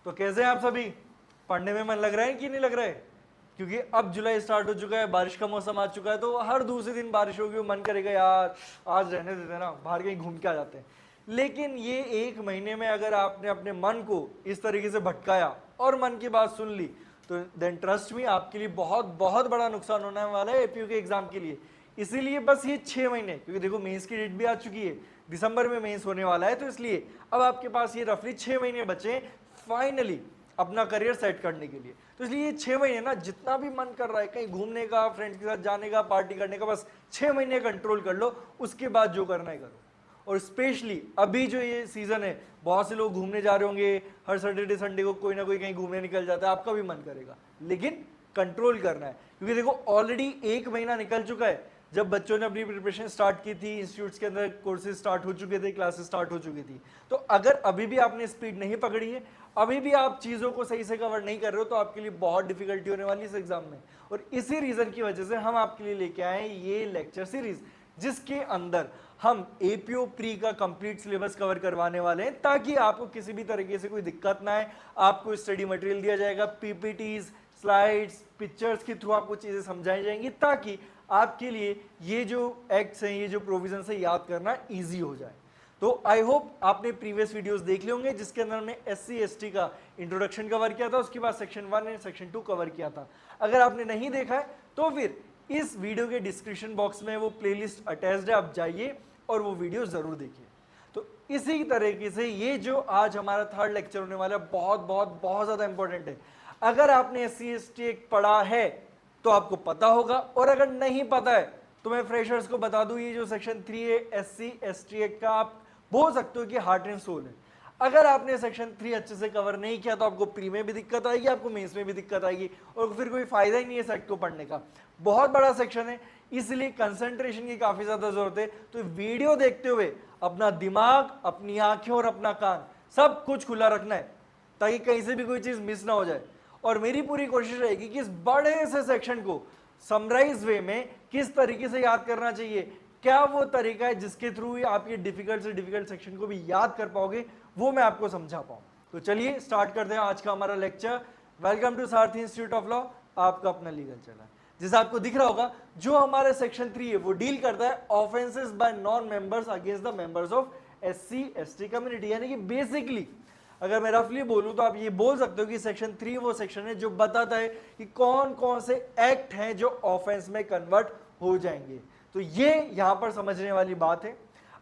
तो कैसे हैं आप सभी? पढ़ने में मन लग रहा है कि नहीं लग रहा है? क्योंकि अब जुलाई स्टार्ट हो चुका है, बारिश का मौसम आ चुका है, तो हर दूसरे दिन बारिश होगी, मन करेगा यार आज रहने देते ना, बाहर कहीं घूम के आ जाते हैं। लेकिन ये एक महीने में अगर आपने अपने मन को इस तरीके से भटकाया और मन की बात सुन ली, तो देन ट्रस्ट मी आपके लिए बहुत बहुत बड़ा नुकसान होने वाला है एपीयू के एग्जाम के लिए। इसीलिए बस ये 6 महीने, क्योंकि देखो मेंस की डेट भी आ चुकी है, दिसंबर में मेंस होने वाला है, तो इसलिए अब आपके पास ये रफली 6 महीने बचे फाइनली अपना करियर सेट करने के लिए। तो इसलिए ये 6 महीने ना, जितना भी मन कर रहा है कहीं घूमने का, फ्रेंड्स के साथ जाने का, पार्टी करने का, बस 6 महीने कंट्रोल कर लो, उसके बाद जो करना है करो। और स्पेशली अभी जो ये सीजन है, बहुत से लोग घूमने जा रहे होंगे, हर सैटरडे संडे को कोई ना कोई कहीं घूमने निकल जाता है, आपका भी मन करेगा, लेकिन कंट्रोल करना है। क्योंकि देखो ऑलरेडी 1 महीना निकल चुका है जब बच्चों ने अपनी प्रिपरेशन स्टार्ट की थी, इंस्टीट्यूट्स के अंदर कोर्सेज स्टार्ट हो चुके थे, क्लासेस स्टार्ट हो चुकी थी। तो अगर अभी भी आपने स्पीड नहीं पकड़ी है, अभी भी आप चीज़ों को सही से कवर नहीं कर रहे हो, तो आपके लिए बहुत डिफिकल्टी होने वाली है इस एग्जाम में। और इसी रीजन की वजह से हम आपके लिए लेके आए ये लेक्चर सीरीज, जिसके अंदर हम एपीओ प्री का कंप्लीट सिलेबस कवर करवाने वाले हैं, ताकि आपको किसी भी तरीके से कोई दिक्कत ना आए। आपको स्टडी मटेरियल दिया जाएगा, पीपीटीज, स्लाइड्स, पिक्चर्स के थ्रू आपको चीजें समझाई जाएंगी, ताकि आपके लिए ये जो एक्ट्स हैं, ये जो प्रोविजन है, याद करना ईजी हो जाए। तो आई होप आपने प्रीवियस वीडियोस देख लिए होंगे, जिसके अंदर हमने एससी एसटी का इंट्रोडक्शन कवर किया था, उसके बाद सेक्शन 1 एंड सेक्शन 2 कवर किया था। अगर आपने नहीं देखा है तो फिर इस वीडियो के डिस्क्रिप्शन बॉक्स में वो प्लेलिस्ट अटैच्ड है, आप जाइए और वो वीडियो जरूर देखिए। तो इसी तरीके से ये जो आज हमारा थर्ड लेक्चर होने वाला है, बहुत बहुत बहुत ज्यादा इंपॉर्टेंट है। अगर आपने एससी एसटी पढ़ा है तो आपको पता होगा, और अगर नहीं पता है तो मैं फ्रेशर्स को बता दूं, ये जो सेक्शन 3 है एससी एसटी एक्ट का, आप बोल सकते हो कि हार्ट एंड सोल है। अगर आपने सेक्शन 3 अच्छे से कवर नहीं किया तो आपको प्री में भी दिक्कत आएगी, आपको मेंस में भी दिक्कत आएगी, और फिर कोई फायदा ही नहीं है सेक्ट को पढ़ने का। बहुत बड़ा सेक्शन है, इसलिए कंसंट्रेशन की काफी ज्यादा जरूरत है। तो वीडियो देखते हुए अपना दिमाग, अपनी आंखें और अपना कान सब कुछ खुला रखना है, ताकि कहीं से भी कोई चीज मिस ना हो जाए। और मेरी पूरी कोशिश रहेगी कि इस बड़े से सेक्शन को समराइज वे में किस तरीके से याद करना चाहिए, क्या वो तरीका है जिसके थ्रू आप ये डिफिकल्ट से डिफिकल्ट सेक्शन को भी याद कर पाओगे, वो मैं आपको समझा पाऊं। तो चलिए स्टार्ट करते हैं आज का हमारा lecture. Welcome to Sarathi institute of law, आपका अपना लीगल चैनल। जैसे आपको दिख रहा होगा, जो हमारा सेक्शन 3 है वो डील करता है offences bye non members against the members of SC ST community. यानी कि बेसिकली अगर मैं रफली बोलूं तो आप ये बोल सकते हो कि सेक्शन 3 वो सेक्शन है जो बताता है कि कौन कौन से एक्ट हैं जो ऑफेंस में कन्वर्ट हो जाएंगे। तो ये यहां पर समझने वाली बात है।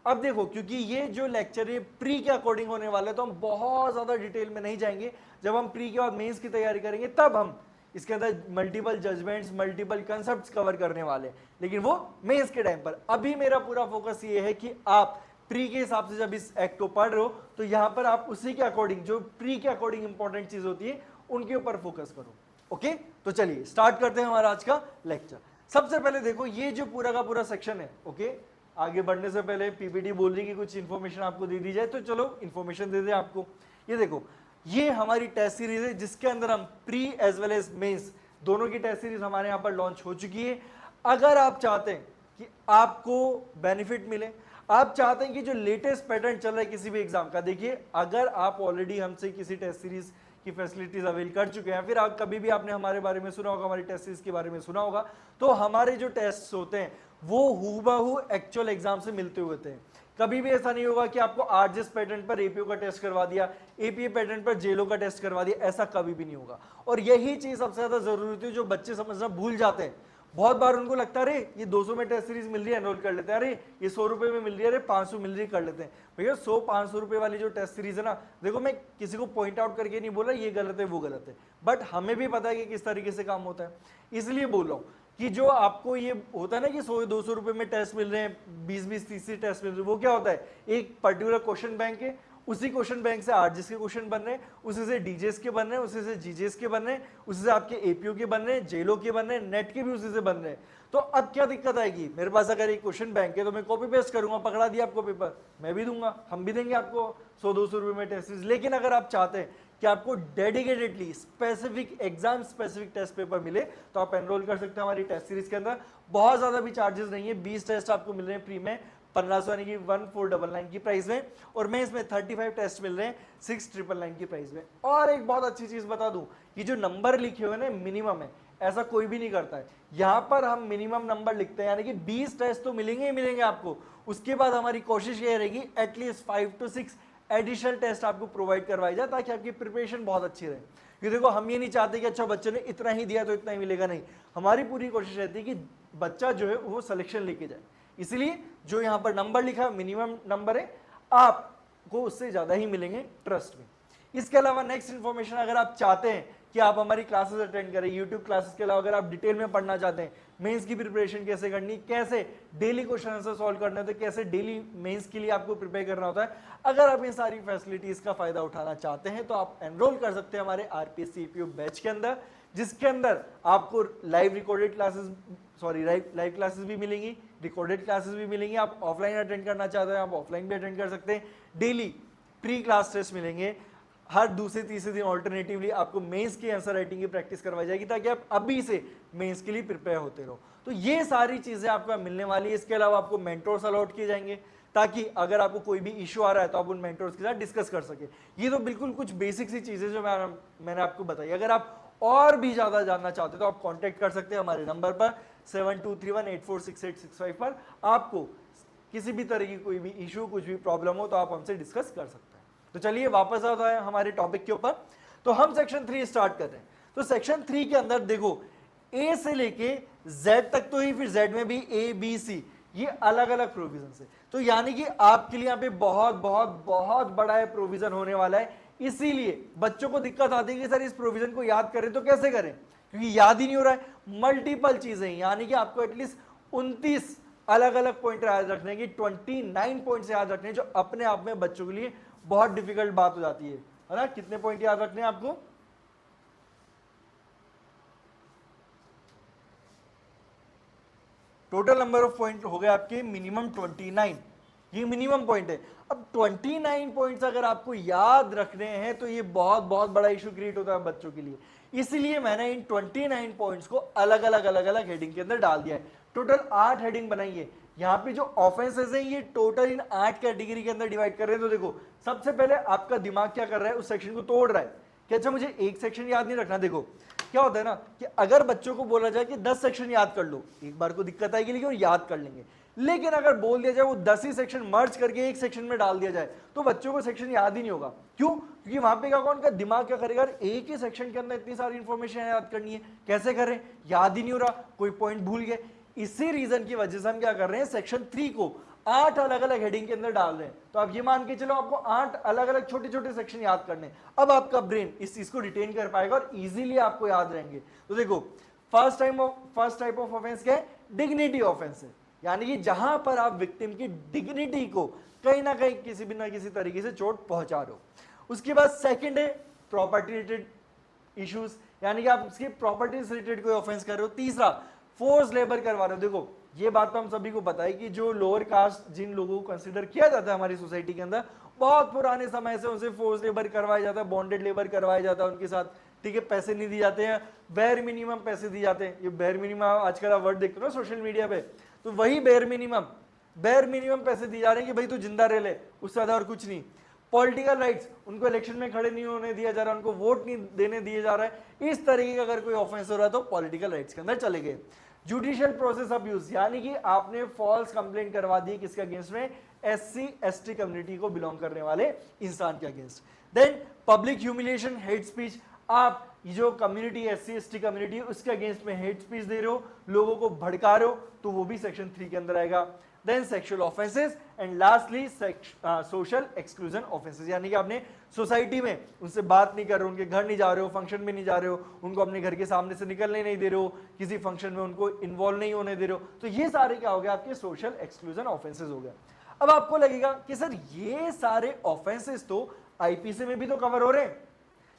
अब देखो, क्योंकि ये जो लेक्चर है प्री के अकॉर्डिंग होने वाला है, तो हम बहुत ज्यादा डिटेल में नहीं जाएंगे। जब हम प्री के बाद मेंस की तैयारी करेंगे तब हम इसके अंदर multiple judgements, multiple concepts cover करने वाले हैं, लेकिन वो मेंस के टाइम पर। अभी मेरा पूरा फोकस ये है कि आप प्री के हिसाब से जब इस एक्ट को पढ़ रहे हो तो यहां पर आप उसी के अकॉर्डिंग, जो प्री के अकॉर्डिंग इंपॉर्टेंट चीज होती है, उनके ऊपर फोकस करो। ओके, तो चलिए स्टार्ट करते हैं हमारा आज का लेक्चर। सबसे पहले देखो, ये जो पूरा का पूरा सेक्शन है, ओके, आगे बढ़ने से पहले पीपीटी बोल रही कि कुछ इंफॉर्मेशन आपको दे दी जाए, तो चलो इंफॉर्मेशन दे दे आपको। ये देखो, ये हमारी टेस्ट सीरीज है जिसके अंदर हम pre as well as mains दोनों की टेस्ट सीरीज हमारे यहाँ पर लॉन्च हो चुकी है। अगर आप चाहते हैं कि आपको बेनिफिट मिले, आप चाहते हैं कि जो लेटेस्ट पैटर्न चल रहा है किसी भी एग्जाम का, देखिए अगर आप ऑलरेडी हमसे किसी टेस्ट सीरीज की फैसिलिटीज अवेल कर चुके हैं, फिर आप कभी भी आपने हमारे बारे में सुना होगा, हमारी टेस्ट सीरीज के बारे में सुना होगा, तो हमारे जो टेस्ट होते हैं वो हूबहू एक्चुअल एग्जाम से मिलते हुए थे। कभी भी ऐसा नहीं होगा कि आपको आरजेएस पैटर्न पर एपीओ का टेस्ट करवा दिया, एपीए पैटर्न पर जेलो का टेस्ट करवा दिया, ऐसा कभी भी नहीं होगा। और यही चीज सबसे ज्यादा जरूरी होती है, जो बच्चे समझना भूल जाते हैं। बहुत बार उनको लगता है अरे ये 200 में टेस्ट सीरीज मिल रही है, एनरोल कर लेते हैं, अरे ये 100 रुपए में मिल रही है, अरे 500 मिल रही है, कर लेते हैं। भैया 100-500 रुपए वाली जो टेस्ट सीरीज है ना, देखो मैं किसी को पॉइंट आउट करके नहीं बोल रहा ये गलत है वो गलत है, बट हमें भी पता है कि किस तरीके से काम होता है। इसलिए बोल रहा हूँ कि जो आपको ये होता है ना कि 100-200 रुपए में टेस्ट मिल रहे हैं, 20-20-30 टेस्ट मिल रहे हैं, वो क्या होता है, एक पर्टिकुलर क्वेश्चन बैंक है, उसी क्वेश्चन बैंक से आरजीएस के क्वेश्चन बन रहे हैं, उसी से डीजेएस के बन रहे हैं, उसी से जीजेएस के बन रहे हैं, उसी से आपके एपीओ के बन रहे हैं, जेलो के बन रहे हैं, नेट के भी उसी से बन रहे हैं। तो अब क्या दिक्कत आएगी, मेरे पास अगर एक क्वेश्चन बैंक है तो मैं कॉपी पेस्ट करूंगा, पकड़ा दिया आपको पेपर, मैं भी दूंगा, हम भी देंगे आपको 100-200 रुपए में टेस्ट सीरीज। लेकिन अगर आप चाहते हैं कि आपको dedicatedly specific exam specific test paper मिले, तो आप एनरोल कर सकते हैं हमारी टेस्ट सीरीज के अंदर। बहुत ज्यादा भी चार्जेस नहीं है, 20 टेस्ट आपको मिल रहे हैं फ्री में, 1500 यानी कि 1499 की प्राइस में, और मेंस में 35 टेस्ट मिल रहे हैं 6999 की प्राइस में। और एक बहुत अच्छी चीज बता दूं, ये जो नंबर लिखे हुए ना मिनिमम है, ऐसा कोई भी नहीं करता है। यहां पर हम मिनिमम नंबर लिखते हैं, यानी कि 20 टेस्ट तो मिलेंगे ही मिलेंगे आपको। उसके बाद हमारी कोशिश ये रहेगी एटलीस्ट 5 to 6 एडिशनल टेस्ट आपको प्रोवाइड करवाई जाए, ताकि आपकी प्रिपरेशन बहुत अच्छी रहे। क्योंकि देखो हम ये नहीं चाहते कि अच्छा बच्चे ने इतना ही दिया तो इतना ही मिलेगा, नहीं, हमारी पूरी कोशिश रहती है कि बच्चा जो है वो सिलेक्शन लेके जाए। इसलिए जो यहाँ पर नंबर लिखा है मिनिमम नंबर है, आपको उससे ज्यादा ही मिलेंगे, ट्रस्ट में। इसके अलावा नेक्स्ट इन्फॉर्मेशन, अगर आप चाहते हैं कि आप हमारी क्लासेस अटेंड करें, यूट्यूब क्लासेस के अलावा अगर आप डिटेल में पढ़ना चाहते हैं, मेंस की प्रिपरेशन कैसे करनी, कैसे डेली क्वेश्चन आंसर सॉल्व करने होते हैं, कैसे डेली मेंस के लिए आपको प्रिपेयर करना होता है, अगर आप इन सारी फैसिलिटीज का फायदा उठाना चाहते हैं तो आप एनरोल कर सकते हैं हमारे आरपीएस सीपीयू बैच के अंदर, जिसके अंदर आपको live recorded classes, live classes भी मिलेंगी, रिकॉर्डेड क्लासेस भी मिलेंगी। आप ऑफलाइन अटेंड करना चाहते हैं आप ऑफलाइन भी अटेंड कर सकते हैं। डेली प्री क्लास टेस्ट मिलेंगे, हर दूसरे तीसरे दिन ऑल्टरनेटिवली आपको मेंस की आंसर राइटिंग की प्रैक्टिस करवाई जाएगी, ताकि आप अभी से मेंस के लिए प्रिपेयर होते रहो। तो ये सारी चीजें आपको मिलने वाली है। इसके अलावा आपको मेंटोर्स अलॉट किए जाएंगे, ताकि अगर आपको कोई भी इशू आ रहा है तो आप उन मेंटोर्स के साथ डिस्कस कर सके। ये तो बिल्कुल कुछ बेसिक सी चीजें जो मैंने आपको बताई। अगर आप और भी ज्यादा जानना चाहते हो तो आप कांटेक्ट कर सकते हैं हमारे नंबर पर 7231846865 पर। आपको किसी भी तरह की कोई भी इशू, कुछ भी प्रॉब्लम हो तो आप हमसे डिस्कस कर सकते हैं। तो चलिए वापस आता है हमारे टॉपिक के ऊपर। तो हम सेक्शन 3 स्टार्ट कर रहे हैं। तो सेक्शन 3 के अंदर देखो ए से लेके जेड तक तो ही, फिर जेड में भी ए बी सी, ये अलग अलग प्रोविजन है। तो यानी कि आपके लिए यहाँ पे बहुत बहुत बहुत बड़ा प्रोविजन होने वाला है। इसीलिए बच्चों को दिक्कत आती है कि सर इस प्रोविजन को याद करें तो कैसे करें, क्योंकि याद ही नहीं हो रहा है। मल्टीपल चीजें, यानी कि आपको एटलीस्ट 29 अलग अलग पॉइंट याद रखने की, 29 पॉइंट्स याद रखने, जो अपने आप में बच्चों के लिए बहुत डिफिकल्ट बात हो जाती है ना। कितने पॉइंट याद रखने हैं आपको? टोटल नंबर ऑफ पॉइंट हो गए आपके मिनिमम 29, ये मिनिमम पॉइंट है। अब 29 पॉइंट्स अगर आपको याद रखने हैं तो ये बहुत बहुत बड़ा इशू क्रिएट होता है बच्चों के लिए। इसलिए मैंने इन 29 पॉइंट्स को अलग अलग हेडिंग के अंदर डाल दिया है। टोटल 8 हेडिंग बनाई है। यहाँ पे जो ऑफेंसेस हैं ये टोटल इन 8 कैटेगरी के अंदर डिवाइड कर रहे हैं। तो देखो सबसे पहले आपका दिमाग क्या कर रहा है, उस सेक्शन को तोड़ रहा है कि अच्छा मुझे एक सेक्शन याद नहीं रखना। देखो क्या होता है ना कि अगर बच्चों को बोला जाए कि 10 सेक्शन याद कर लो, एक बार को दिक्कत आएगी लेकिन वो याद कर लेंगे। लेकिन अगर बोल दिया जाए वो 10 ही सेक्शन मर्ज करके एक सेक्शन में डाल दिया जाए तो बच्चों को सेक्शन याद ही नहीं होगा। क्यों? क्योंकि वहां पे क्या, कौन का दिमाग क्या करेगा, एक ही सेक्शन के अंदर इतनी सारी इंफॉर्मेशन याद करनी है, कैसे करें, याद ही नहीं हो रहा, कोई पॉइंट भूल गए। इसी रीजन की वजह से हम क्या कर रहे हैं, सेक्शन 3 को 8 अलग अलग हेडिंग के अंदर डाल रहे हैं। तो आप ये मान के चलो आपको 8 अलग अलग छोटे छोटे सेक्शन याद करने। अब आपका ब्रेन इस चीज को रिटेन कर पाएगा और इजीली आपको याद रहेंगे। तो देखो फर्स्ट टाइप ऑफ ऑफेंस क्या है, डिग्निटी ऑफेंस है, यानी कि जहां पर आप विक्टिम की डिग्निटी को कहीं ना कहीं किसी भी ना किसी तरीके से चोट पहुंचा रहे हो। उसके बाद सेकंड है प्रॉपर्टी रिलेटेड इश्यूज, यानी कि आप उसकी प्रॉपर्टी से रिलेटेड कोई ऑफेंस कर रहे हो। तीसरा फोर्स लेबर करवा रहे हो। देखो ये बात तो हम सभी को पता है कि जो लोअर कास्ट जिन लोगों को कंसिडर किया जाता है हमारी सोसाइटी के अंदर, बहुत पुराने समय से उनसे फोर्स लेबर करवाया जाता है, बॉन्डेड लेबर करवाया जाता है उनके साथ, ठीक है, पैसे नहीं दिए जाते हैं, बेयर मिनिमम पैसे दिए जाते हैं। ये बेयर मिनिमम आजकल आप वर्ड देखते हो ना सोशल मीडिया पे, तो वही बेयर मिनिमम पैसे दिए जा रहे हैं कि भाई तू जिंदा रह ले, उससे ज्यादा और कुछ नहीं। पॉलिटिकल राइट्स, उनको इलेक्शन में खड़े नहीं होने दिया जा रहा, उनको वोट नहीं देने दिए जा रहा है। इस तरीके का अगर कोई ऑफेंस हो रहा है तो पॉलिटिकल राइट्स के अंदर चले गए। जुडिशियल प्रोसेस अब्यूज, यानी कि आपने फॉल्स कंप्लेंट करवा दी किसके अगेंस्ट में, SC ST कम्युनिटी को बिलोंग करने वाले इंसान के against. Then public humiliation, hate speech, आप जो कम्युनिटी SC ST कम्युनिटी उसके अगेंस्ट में हेट स्पीच दे रहे हो, लोगों को भड़का रहे हो, तो वो भी सेक्शन 3 के अंदर आएगा। Then sexual offences and lastly social exclusion offences, यानी कि आपने सोसाइटी में उनसे बात नहीं कर रहे हो, उनके घर नहीं जा रहे हो, फंक्शन में नहीं जा रहे हो, उनको अपने घर के सामने से निकलने नहीं दे रहे हो, किसी फंक्शन में उनको इन्वॉल्व नहीं होने दे रहे हो। तो ये सारे क्या हो गए, आपके सोशल एक्सक्लूजन ऑफेंसेस हो गए। अब आपको लगेगा कि सर ये सारे ऑफेंसेस तो IPC में भी तो कवर हो रहे हैं,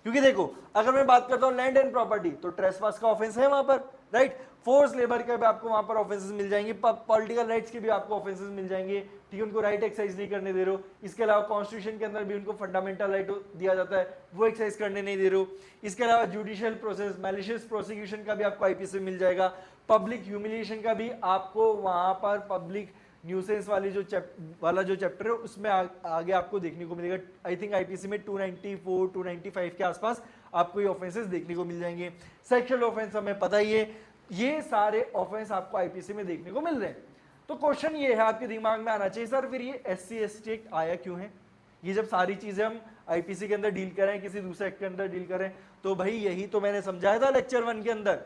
क्योंकि देखो अगर मैं बात करता हूं लैंड एंड प्रॉपर्टी तो ट्रेसपास का ऑफेंस है वहां पर, राइट। फोर्स लेबर के भी आपको वहां पर ऑफेंसेस मिल जाएंगे, पॉलिटिकल राइट्स के भी आपको ऑफेंसेस मिल जाएंगे, ठीक है, उनको राइट एक्सरसाइज नहीं करने दे रहे हो। इसके अलावा कॉन्स्टिट्यूशन के अंदर भी उनको फंडामेंटल राइट दिया जाता है, वो एक्सरसाइज करने नहीं दे रहे हो। इसके अलावा जुडिशियल प्रोसेस, मैलिशियस प्रोसिक्यूशन का भी आपको IPC में मिल जाएगा। पब्लिक ह्यूमिलिएशन का भी आपको वहां पर पब्लिक न्यूसेंस वाली जो चैप्टर है उसमें आगे आपको देखने को मिलेगा। आई थिंक आईपीसी में 294 295 के आसपास आपको ये ऑफेंसेस देखने को मिल जाएंगे। सेक्सुअल ऑफेंस हमें पता ही है, ये सारे ऑफेंस आपको आईपीसी में देखने को मिल रहे हैं। तो क्वेश्चन ये है आपके दिमाग में आना चाहिए, सर फिर ये SC/ST एक्ट आया क्यों है? ये जब सारी चीजें हम आईपीसी के अंदर डील करें, किसी दूसरे एक्ट के अंदर डील करें, तो भाई यही तो मैंने समझाया था लेक्चर 1 के अंदर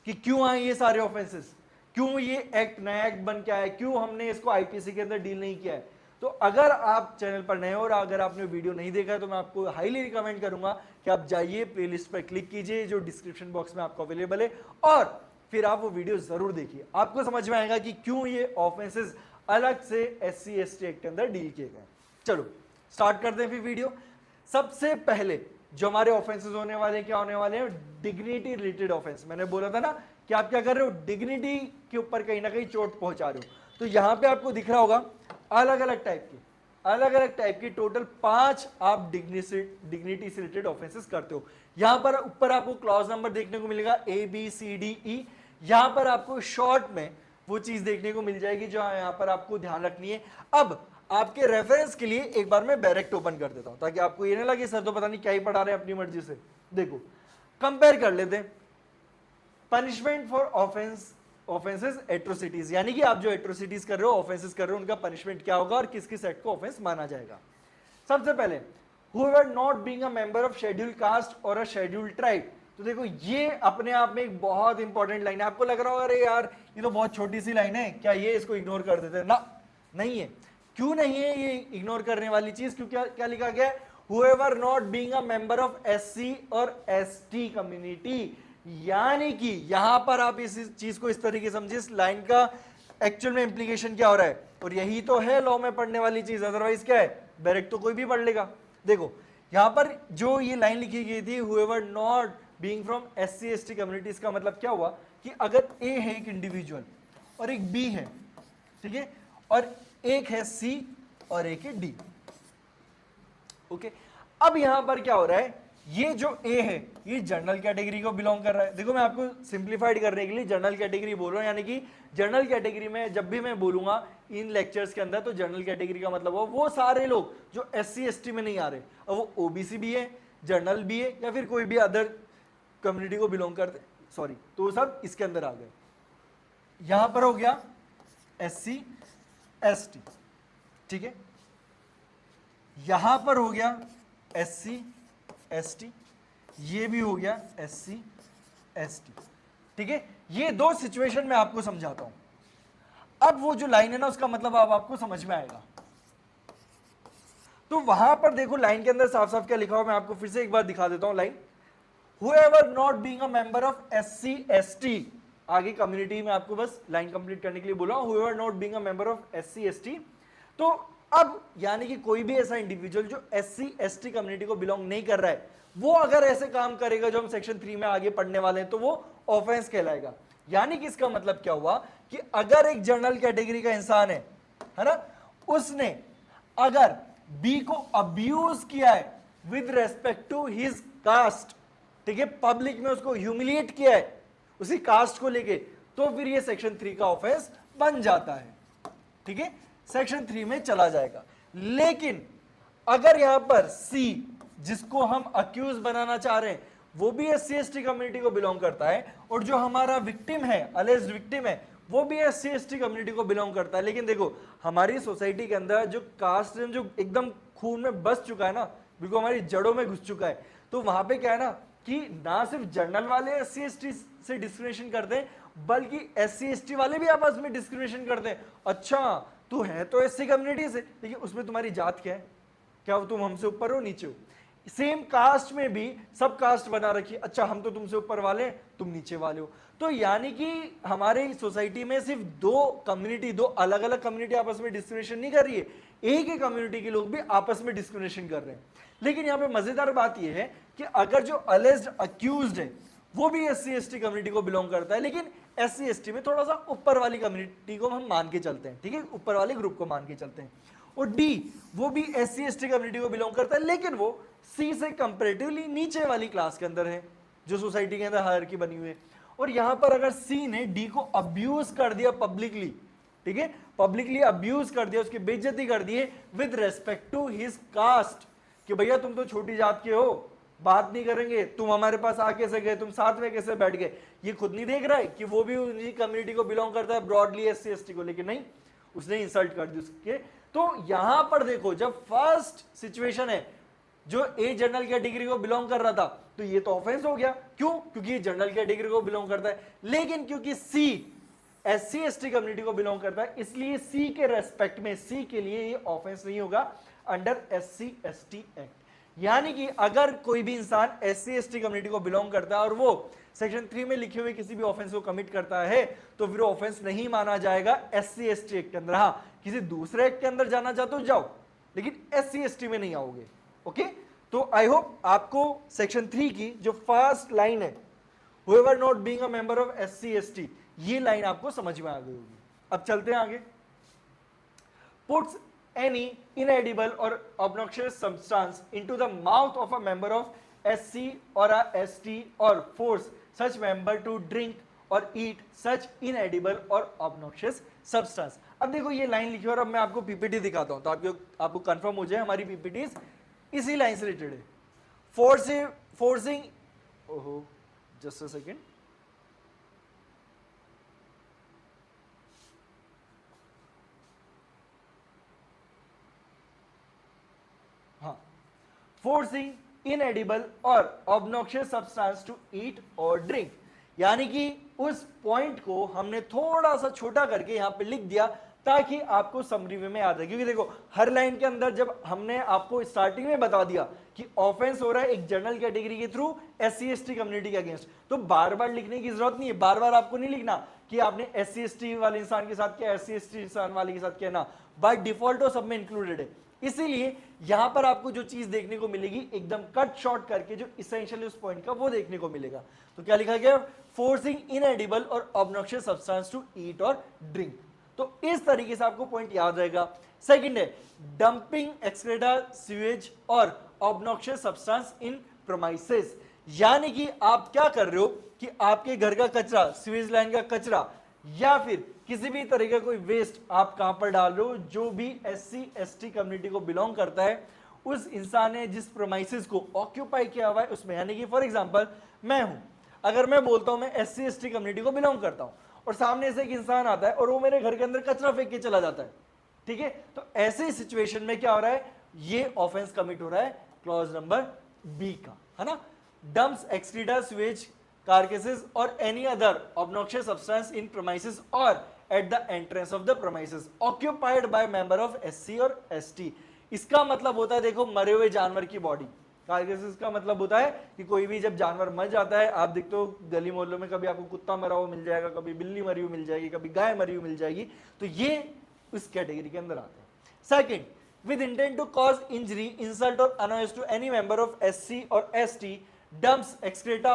कि क्यों आए ये सारे ऑफेंसेस, क्यों ये एक्ट नया एक्ट बन के आया, क्यों हमने इसको आईपीसी के अंदर डील नहीं किया है। तो अगर आप चैनल पर नए हो और अगर आपने वीडियो नहीं देखा है तो मैं आपको हाईली रिकमेंड करूंगा कि आप जाइए प्लेलिस्ट पर क्लिक कीजिए जो डिस्क्रिप्शन बॉक्स में आपको अवेलेबल है, और फिर आप वो वीडियो जरूर देखिए, आपको समझ में आएगा कि क्यों ये ऑफेंसेस अलग से SC/ST एक्ट के अंदर डील किए गए। चलो स्टार्ट करते हैं फिर वीडियो। सबसे पहले जो हमारे ऑफेंसेस होने वाले क्या होने वाले हैं? Dignity related offence. मैंने बोला था ना कि आप क्या कर रहे हो, डिग्निटी के ऊपर कहीं ना कहीं चोट पहुंचा रहे हो। तो यहां पे आपको दिख रहा होगा अलग अलग टाइप की टोटल 5 आप डिग्निटी से रिलेटेड ऑफेंसेस करते हो। यहां पर ऊपर आपको क्लॉज नंबर देखने को मिलेगा ABCDE। यहां पर आपको शॉर्ट में वो चीज देखने को मिल जाएगी जो यहां पर आपको ध्यान रखनी है। अब आपके रेफरेंस के लिए एक बार मैं डायरेक्ट ओपन कर देता हूं ताकि आपको ये ना लगे सर तो पता नहीं क्या ही पढ़ा रहे हैं अपनी मर्जी से। देखो कंपेयर कर लेते हैं, पनिशमेंट फॉर ऑफेंसेस एट्रोसिटीज, यानी कि आप जो एट्रोसिटीज कर रहे हो, ऑफेंसेस कर रहे हो, उनका पनिशमेंट क्या होगा और किस किस एक्ट को ऑफेंस माना जाएगा। सबसे पहले whoever not being a member of scheduled caste or a scheduled tribe। तो देखो ये अपने आप में एक बहुत इंपॉर्टेंट लाइन है। आपको लग रहा होगा अरे यार ये तो बहुत छोटी सी लाइन है, क्या ये इसको इग्नोर कर देते हैं? ना, नहीं है। क्यों नहीं है ये इग्नोर करने वाली चीज? क्योंकि क्या लिखा गया है? whoever not being a member of SC और ST कम्युनिटी। यानी कि यहां पर आप इस चीज को इस तरीके समझिए, इस लाइन का एक्चुअल में इंप्लीकेशन क्या हो रहा है, और यही तो है लॉ में पढ़ने वाली चीज, अदरवाइज क्या है, डायरेक्ट तो कोई भी पढ़ लेगा। देखो यहां पर जो ये लाइन लिखी गई थी whoever not being from SC/ST communities का मतलब क्या हुआ कि अगर A है एक इंडिविजुअल और एक B है, ठीक है, और एक है C और एक है D। ओके, अब यहां पर क्या हो रहा है, ये जो A है ये जनरल कैटेगरी को बिलोंग कर रहा है। देखो मैं आपको सिंप्लीफाइड करने के लिए जनरल कैटेगरी बोल रहा हूं, यानी कि जनरल कैटेगरी में जब भी मैं बोलूंगा इन लेक्चर्स के अंदर तो जनरल कैटेगरी का मतलब हो वो सारे लोग जो SC/ST में नहीं आ रहे, अब वो OBC भी है, जनरल भी है, या फिर कोई भी अदर कम्युनिटी को बिलोंग करते, सॉरी, तो वो सब इसके अंदर आ गए। यहां पर हो गया SC/ST, ठीक है, यहां पर हो गया SC/ST, ये भी हो गया SC/ST, ठीक है। ये दो सिचुएशन में आपको समझाता हूं। अब वो जो लाइन है ना उसका मतलब अब आपको समझ में आएगा। तो वहां पर देखो लाइन के अंदर साफ साफ क्या लिखा हुआ, मैं आपको फिर से एक बार दिखा देता हूं line. whoever not being a member of SC/ST, आगे कम्युनिटी में आपको बस लाइन कंप्लीट करने के लिए बोला, whoever not being a member of SC/ST। तो अब यानी कि कोई भी ऐसा इंडिविजुअल जो SC/ST कम्युनिटी को बिलोंग नहीं कर रहा है, वो अगर ऐसे काम करेगा जो हम सेक्शन 3 में आगे पढ़ने वाले हैं तो वो ऑफेंस कहलाएगा। यानी कि इसका मतलब क्या हुआ कि अगर एक जनरल कैटेगरी का इंसान है ना, उसने अगर बी को अब्यूज किया है with respect to his caste, ठीक है, पब्लिक में उसको ह्यूमिलिएट किया है उसी कास्ट को लेके, तो फिर ये सेक्शन 3 का ऑफेंस बन जाता है, ठीक है, सेक्शन 3 में चला जाएगा। लेकिन अगर यहां पर सी जिसको हम अक्यूज बनाना चाह रहे हैं वो भी SC/ST कम्युनिटी को बिलोंग करता है, और जो हमारा विक्टिम है, अलेज्ड विक्टिम है, वो भी SC/ST कम्युनिटी को बिलोंग करता है। लेकिन देखो हमारी सोसाइटी के अंदर जो कास्टिज्म जो एकदम खून में बस चुका है ना, बिल्कुल हमारी जड़ों में घुस चुका है, तो वहां पे क्या है ना कि ना सिर्फ जनरल वाले SC/ST से डिस्क्रिमिनेशन करते हैं, बल्कि SC/ST वाले भी आपस में डिस्क्रिमिनेशन करते हैं। अच्छा तू है तो SC कम्युनिटी से, लेकिन उसमें तुम्हारी जात क्या है, क्या तुम हमसे ऊपर हो नीचे हो? सेम कास्ट में भी सब कास्ट बना रखी, अच्छा हम तो तुमसे ऊपर वाले तुम नीचे वाले हो। तो यानी कि हमारे सोसाइटी में सिर्फ दो कम्युनिटी, दो अलग अलग कम्युनिटी आपस में डिस्क्रिमिनेशन नहीं कर रही है, एक ही कम्युनिटी के लोग भी आपस में डिस्क्रिमिनेशन कर रहे हैं। लेकिन यहाँ पे मजेदार बात यह है कि अगर जो अलेज्ड अक्यूज्ड है वो भी SC/ST कम्युनिटी को बिलोंग करता है, लेकिन SC/ST में थोड़ा सा ऊपर वाली कम्युनिटी को हम मान के चलते हैं, ठीक है, ऊपर वाले ग्रुप को मान के चलते हैं। और D वो भी SC/ST कम्युनिटी को बिलोंग करता है, लेकिन वो C से कंपैरेटिवली नीचे वाली क्लास के अंदर है जो सोसाइटी के अंदर हायरार्की बनी हुई है। और यहां पर अगर C ने D को अब्यूज कर दिया पब्लिकली, ठीक है, पब्लिकली अब्यूज कर दिया, उसकी बेइज्जती कर दी with respect to his caste, कि भैया तुम तो छोटी जात के हो, बात नहीं करेंगे, तुम हमारे पास आ कैसे गए, तुम साथ में कैसे बैठ गए। ये खुद नहीं देख रहा है कि वो भी उन्हीं कम्युनिटी को बिलोंग करता है, ब्रॉडली एससी एसटी को, लेकिन नहीं, उसने इंसल्ट कर दी उसके। तो यहां पर देखो, जब फर्स्ट सिचुएशन है, जो ए जनरल कैटेगरी को बिलोंग कर रहा था, तो ये तो ऑफेंस हो गया, क्यों, क्योंकि ये जनरल कैटेगरी को बिलोंग करता है। लेकिन क्योंकि सी एससी एसटी कम्युनिटी को बिलोंग करता है, इसलिए सी के रेस्पेक्ट में, सी के लिए ये ऑफेंस नहीं होगा अंडर एससी एसटी एक्ट। यानी कि अगर कोई भी इंसान एससी एसटी कम्युनिटी को बिलोंग करता है और वो सेक्शन 3 में लिखे हुए किसी भी ऑफेंस को कमिट करता है, तो फिर ऑफेंस नहीं माना जाएगा एससी एसटी एक्ट के अंदर। हाँ, किसी दूसरे एक्ट के अंदर जाना चाहते हो जाओ, लेकिन एससी एसटी में नहीं आओगे। ओके, तो आई होप आपको सेक्शन 3 की जो फर्स्ट लाइन है, whoever not being a member of SC ST, ये लाइन आपको समझ में आ गई होगी। अब चलते हैं आगे। puts any inedible or obnoxious substance into the mouth of a member of SC or a ST or force such member to drink or eat such inedible or obnoxious substance। अब देखो ये लाइन लिखी है और अब मैं आपको PPT दिखाता हूं, तो आपको कंफर्म हो जाए हमारी पीपीटी इसी लाइन से रिलेटेड है। फोर्सिंग, ओहो जस्ट अ सेकेंड, हाँ, फोर्सिंग इनएडिबल और ऑब्नॉक्शियस सब्सटेंस टू ईट और ड्रिंक, यानी कि उस पॉइंट को हमने थोड़ा सा छोटा करके यहां पे लिख दिया ताकि आपको समरी वे में याद रहे। क्योंकि देखो हर लाइन के अंदर जब हमने आपको स्टार्टिंग में बता दिया कि ऑफेंस हो रहा है एक जनरल कैटेगरी के थ्रू एससी एसटी कम्युनिटी के अगेंस्ट, तो बार बार लिखने की जरूरत नहीं है, बार बार आपको नहीं लिखना कि आपने एससी एसटी वाले इंसान के साथ किया, एससी एसटी इंसान वाले के साथ किया ना, बाय डिफॉल्ट वो सब में इंक्लूडेड है। इसीलिए यहां पर आपको जो चीज देखने को मिलेगी एकदम कट शॉर्ट करके, जो इसेंशियली उस पॉइंट का वो देखने को मिलेगा। तो क्या लिखा गया, फोर्सिंग इनएडिबल और ऑब्नॉक्शियस सब्सटेंस टू ईट और ड्रिंक। तो इस तरीके से आपको पॉइंट याद रहेगा। सेकंड है डंपिंग एक्सक्रेटा सीवेज और ऑब्नॉक्शियस सब्सटेंस इन प्रीमाइसेस, यानी कि आप क्या कर रहे हो कि आपके घर का कचरा, सीवेज लाइन का कचरा या फिर किसी भी तरह का कोई वेस्ट आप कहां पर डाल रहे हो, जो भी एससी एसटी कम्युनिटी को बिलोंग करता है, उस इंसान ने जिस प्रीमाइसेस को ऑक्यूपाई किया हुआ है उसमें। यानी कि फॉर एग्जांपल मैं हूं, अगर मैं बोलता हूं मैं एससी एसटी कम्युनिटी को बिलोंग करता हूं और सामने से एक इंसान आता है और वो मेरे घर के अंदर कचरा फेंक के चला जाता है, ठीक है, तो ऐसे सिचुएशन में क्या हो रहा है, ये ऑफेंस कमिट हो रहा है क्लॉज नंबर बी का, है ना। Dumps excreta Suez carcasses or any other obnoxious substance in premises or at the entrance of the premises occupied by member of SC और ST। इसका मतलब होता है देखो मरे हुए जानवर की बॉडी, कार्केसेस का मतलब होता है कि कोई भी जब जानवर मर जाता है, आप देखते हो गली मोहल्लों में कभी आपको कुत्ता मरा हुआ मिल जाएगा, कभी बिल्ली मरी हुई मिल जाएगी, कभी गाय मरी हुई मिल जाएगी, तो ये उस कैटेगरी के अंदर आते हैं। Second, with intent to cause injury, insult or annoyance to any member of SC or ST, dumps excreta,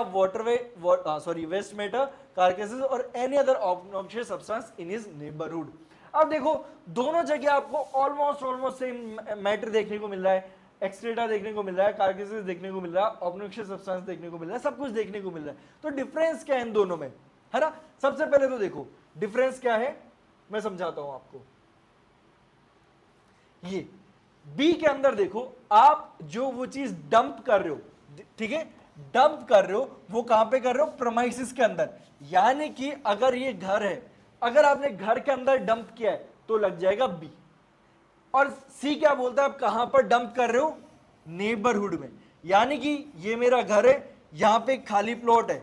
waste matter, carcasses or any other obnoxious substance in his neighborhood। अब देखो दोनों जगह आपको ऑलमोस्ट सेम मैटर देखने को मिल रहा है, excreta देखने को मिल रहा है, कार्केसेस देखने को मिल रहा है, ऑब्नॉक्शियस सब्सटेंस देखने को मिल रहा है, सब कुछ देखने को मिल रहा है। तो डिफरेंस क्या है इन दोनों में, है ना। सबसे पहले तो देखो डिफरेंस क्या है, मैं समझाता हूं आपको। ये बी के अंदर देखो, आप जो वो चीज डंप कर रहे हो, ठीक है, डंप कर रहे हो, वो कहां पे कर रहे हो, प्रीमाइसेस के अंदर। यानी कि अगर ये घर है, अगर आपने घर के अंदर डंप किया है तो लग जाएगा बी। और सी क्या बोलता है, आप कहां पर डंप कर रहे हो, नेबरहुड में। यानी कि ये मेरा घर है, यहां पे खाली प्लॉट है,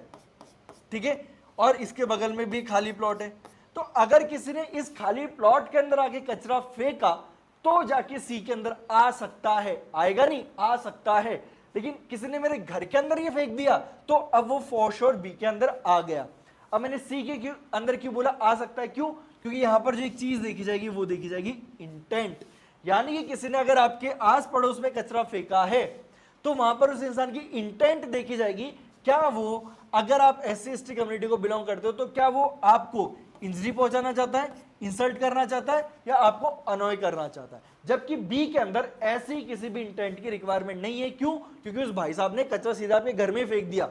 ठीक है, और इसके बगल में भी खाली प्लॉट है। तो अगर किसी ने इस खाली प्लॉट के अंदर आके कचरा फेंका तो जाके सी के अंदर आ सकता है, आएगा नहीं, आ सकता है। लेकिन किसी ने मेरे घर के अंदर ये फेंक दिया तो अब वो फॉर श्योर बी के अंदर आ गया। अब मैंने सी के अंदर क्यों बोला आ सकता है, क्यों, क्योंकि यहां पर जो एक चीज देखी जाएगी वो देखी जाएगी इंटेंट। यानी कि किसी ने अगर आपके आस पड़ोस में कचरा फेंका है तो वहां पर उस इंसान की इंटेंट देखी जाएगी, क्या वो, अगर आप एससी एसटी कम्युनिटी को बिलोंग करते हो तो क्या वो आपको इंजरी पहुंचाना चाहता है, इंसल्ट करना चाहता है, या आपको अनॉय करना चाहता है। जबकि बी के अंदर ऐसी किसी भी इंटेंट की रिक्वायरमेंट नहीं है। क्यों, क्योंकि उस भाई साहब ने कचरा सीधा अपने घर में फेंक दिया,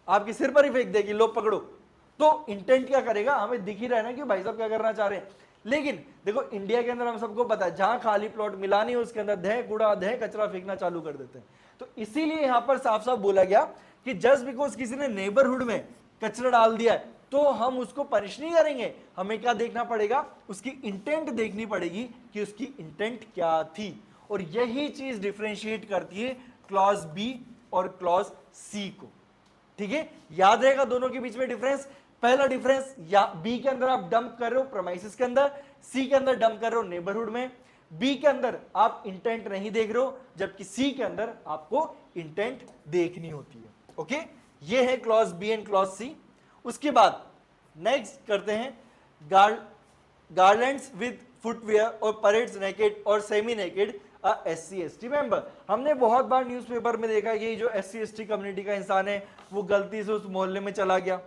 आपके सिर पर ही फेंक देगी, लो पकड़ो, तो इंटेंट क्या करेगा, हमें दिख ही रहा है ना कि भाई साहब क्या करना चाह रहे हैं। लेकिन देखो इंडिया के अंदर हम सबको पता है जहां खाली प्लॉट मिला नहीं उसके अंदर धह कूड़ा धह कचरा फेंकना चालू कर देते हैं। तो इसीलिए यहां पर साफ साफ बोला गया कि जस्ट बिकॉज किसी ने नेबरहुड में कचरा डाल दिया है तो हम उसको पनिश नहीं करेंगे, हमें क्या देखना पड़ेगा, उसकी इंटेंट देखनी पड़ेगी कि उसकी इंटेंट क्या थी। और यही चीज डिफरेंशिएट करती है क्लॉज बी और क्लॉज सी को। ठीक है, याद रहेगा दोनों के बीच में डिफरेंस। पहला डिफरेंस, या बी के अंदर आप डंप कर रहे हो प्रेमाइसेस के अंदर, सी के अंदर डंप कर रहे हो नेबरहुड में। बी के अंदर आप इंटेंट नहीं देख रहे हो, जबकि सी के अंदर आपको इंटेंट देखनी होती है। ओके, ये है clause B and clause C. उसके बाद नेक्स्ट करते हैं गार्लैंड्स विद फुटवेयर और परेड्स नेकेड और सेमी नेकेड SC/ST मेंबर। हमने बहुत बार न्यूज़पेपर में देखा कि जो SC/ST कम्युनिटी का इंसान है वो गलती से उस मोहल्ले में चला गया,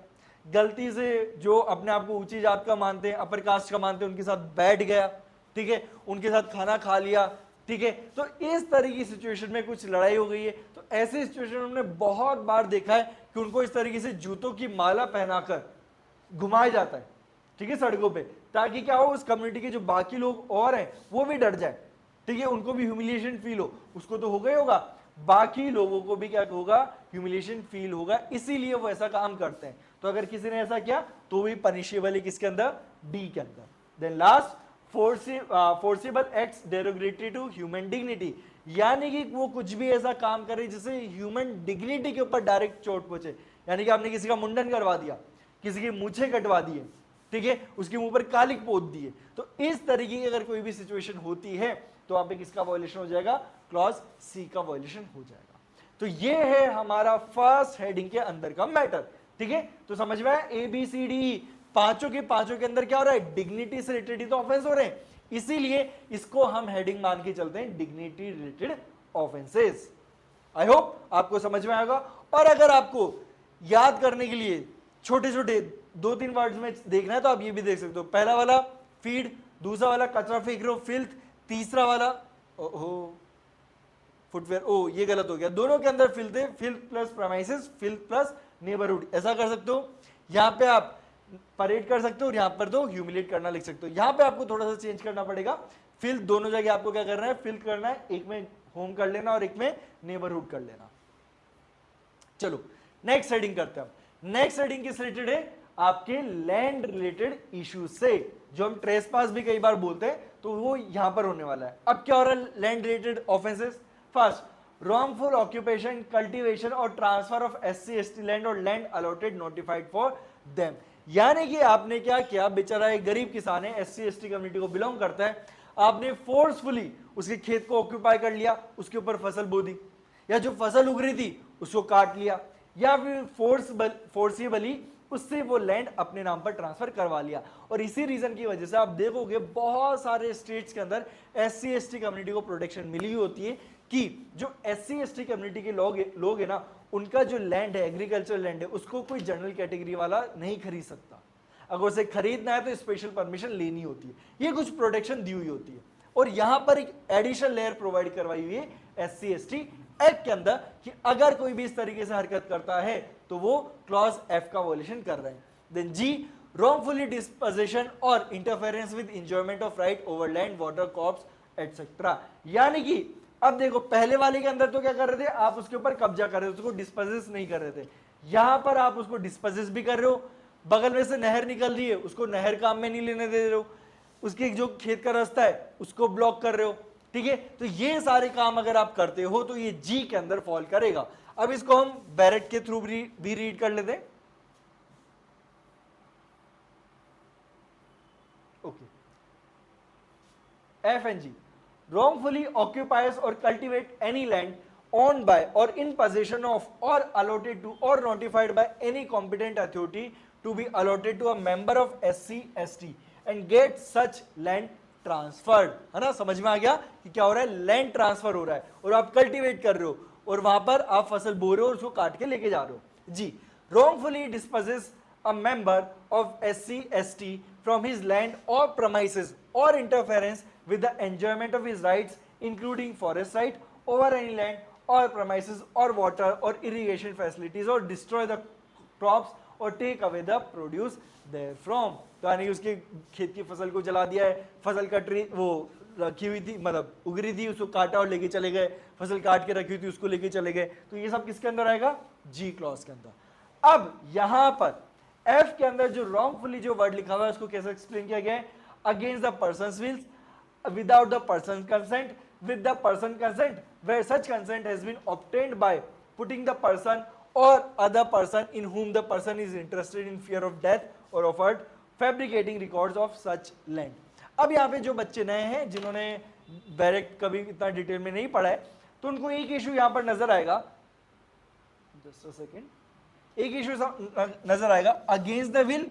गलती से जो अपने आप को ऊंची जात का मानते हैं, अपर कास्ट का मानते हैं, उनके साथ बैठ गया, ठीक है, उनके साथ खाना खा लिया, ठीक है। तो इस तरह की सिचुएशन में कुछ लड़ाई हो गई है, तो ऐसे सिचुएशन में हमने बहुत बार देखा है कि उनको इस तरीके से जूतों की माला पहनाकर घुमाया जाता है, ठीक है, सड़कों पे, ताकि क्या हो, उस कम्युनिटी के जो बाकी लोग और हैं वो भी डर जाए, ठीक है, उनको भी ह्यूमिलिएशन फील हो। उसको तो होगा ही होगा, बाकी लोगों को भी क्या होगा, ह्यूमिलिएशन फील होगा, इसीलिए वो ऐसा काम करते हैं। तो अगर किसी ने ऐसा किया तो भी पनिशेबल है किसके अंदर, डी के अंदर। Then last, forcible acts derogatory to human dignity, यानी कि वो कुछ भी ऐसा काम करे जिससे ह्यूमन डिग्निटी के ऊपर डायरेक्ट चोट पहुंचे। यानी कि आपने किसी का मुंडन करवा दिया, किसी की मूछें कटवा दिए, ठीक है, उसके मुंह पर कालिक पोत दिए, तो इस तरीके की अगर कोई भी सिचुएशन होती है तो वहां पे किसका वायलेशन हो जाएगा, क्लॉज सी का वायलेशन हो जाएगा। तो ये है हमारा फर्स्ट हेडिंग के अंदर का मैटर, ठीक है। तो समझ में आया, ABCD पांचों के अंदर क्या हो रहा है, डिग्निटी से रिलेटेड तो ऑफेंस हो रहे हैं, इसीलिए इसको हम हेडिंग मान के चलते हैं, dignity related offences. I hope आपको समझ में आएगा। और अगर आपको याद करने के लिए छोटे छोटे 2-3 वर्ड्स में देखना है तो आप ये भी देख सकते हो। पहला वाला फीड, दूसरा वाला कचरा फेंक रहे हो, फिल्थ, तीसरा वाला फुटवेयर, ओ ये गलत हो गया, दोनों के अंदर फिल्थ है, filth plus premises, filth plus neighbourhood, ऐसा कर सकते हो। यहां पे आप परेड कर सकते हो और यहां पर तो ह्यूमिलेट करना लिख सकते हो। यहां पे आपको थोड़ा सा चेंज करना पड़ेगा, फिल्थ दोनों जगह आपको क्या करना है, फिल्थ करना है, एक में होम कर लेना और एक में नेबरहुड कर लेना। चलो नेक्स्ट हेडिंग करते हैं। नेक्स्ट हेडिंग किस रिलेटेड है, आपके लैंड रिलेटेड इश्यूज से, जो हम ट्रेसपास भी कई बार बोलते हैं, तो वो यहां पर होने वाला है। अब क्या हो रहा है, land related offences. First, wrongful occupation, cultivation और ट्रांसफर ऑफ SC/ST लैंड और land allotted notified for them. यानी कि आपने क्या किया, बेचारा एक गरीब किसान है, SC/ST कम्युनिटी को बिलोंग करता है, आपने फोर्सफुली उसके खेत को ऑक्यूपाई कर लिया, उसके ऊपर फसल बो दी, या जो फसल उग रही थी उसको काट लिया, या फिर फोर्सिबली उससे वो लैंड अपने नाम पर ट्रांसफर करवा लिया। और इसी रीजन की वजह से आप देखोगे बहुत सारे स्टेट्स के अंदर SC/ST कम्युनिटी को प्रोटेक्शन मिली होती है कि जो SC/ST कम्युनिटी के लोग है ना, उनका जो लैंड है, एग्रीकल्चर लैंड है, उसको कोई जनरल कैटेगरी वाला नहीं खरीद सकता। अगर उसे खरीदना है तो स्पेशल परमिशन लेनी होती है, ये कुछ प्रोटेक्शन दी हुई होती है। और यहां पर एक एडिशनल लेयर प्रोवाइड करवाई हुई है SC/ST एक्ट के अंदर कि अगर कोई भी इस तरीके से हरकत करता है तो वो क्लॉज F का वॉयलेशन कर रहे हैं। देन G, wrongfully dispossession और interference with enjoyment of right over land, water, crops etcetera. यानी कि अब देखो, पहले वाले के अंदर तो क्या कर रहे थे, आप उसके ऊपर कब्जा कर रहे थे, उसको डिस्पोजेस नहीं कर रहे थे। यहां पर आप उसको डिस्पोजेस भी कर रहे हो, बगल में से नहर निकल रही है, उसको नहर काम में नहीं लेने दे रहे हो, उसके जो खेत का रास्ता है उसको ब्लॉक कर रहे हो, ठीक है। तो ये सारे काम अगर आप करते हो तो ये जी के अंदर फॉल करेगा। अब इसको हम बैरेट के थ्रू भी रीड कर लेते हैं। Okay, F and G, wrongfully occupies or cultivate any land owned by or in possession of or allotted to or notified by any competent authority to be allotted to a member of SC/ST and get such land transferred, है ना, समझ में आ गया कि क्या हो रहा है, लैंड ट्रांसफर हो रहा है और आप कल्टीवेट कर रहे हो और वहां पर आप फसल बो रहे हो और उसको काट के लेके जा रहे हो। जी, wrongfully disposes a member of SC/ST from his land or premises or interference with the enjoyment of his rights including forest right over any land or premises or water or irrigation facilities or destroy the crops और take away the produce therefrom. तो यानी उसके खेत की फसल को जला दिया है, फसल कट रही, वो रखी हुई थी, मतलब उग रही थी, उसको काटा और लेके चले गए, फसल काट के रखी हुई थी उसको लेके चले गए। तो ये सब किसके अंदर आएगा? जी क्लॉज के अंदर। अब यहां पर एफ के अंदर जो रॉन्गफुली जो वर्ड लिखा हुआ है उसको कैसे एक्सप्लेन किया गया है? Against the person's wills, without the person's consent, with the person consent, where such consent has been obtained by putting the person or other person in whom the person is interested in fear of death or offered fabricating records of such land। अब यहाँ पे जो बच्चे नए हैं जिन्होंने direct कभी इतना डिटेल में नहीं पढ़ा है, तो उनको एक इशू यहाँ पर नजर आएगा, जस्ट अ सेकेंड, एक इशू नजर आएगा against the will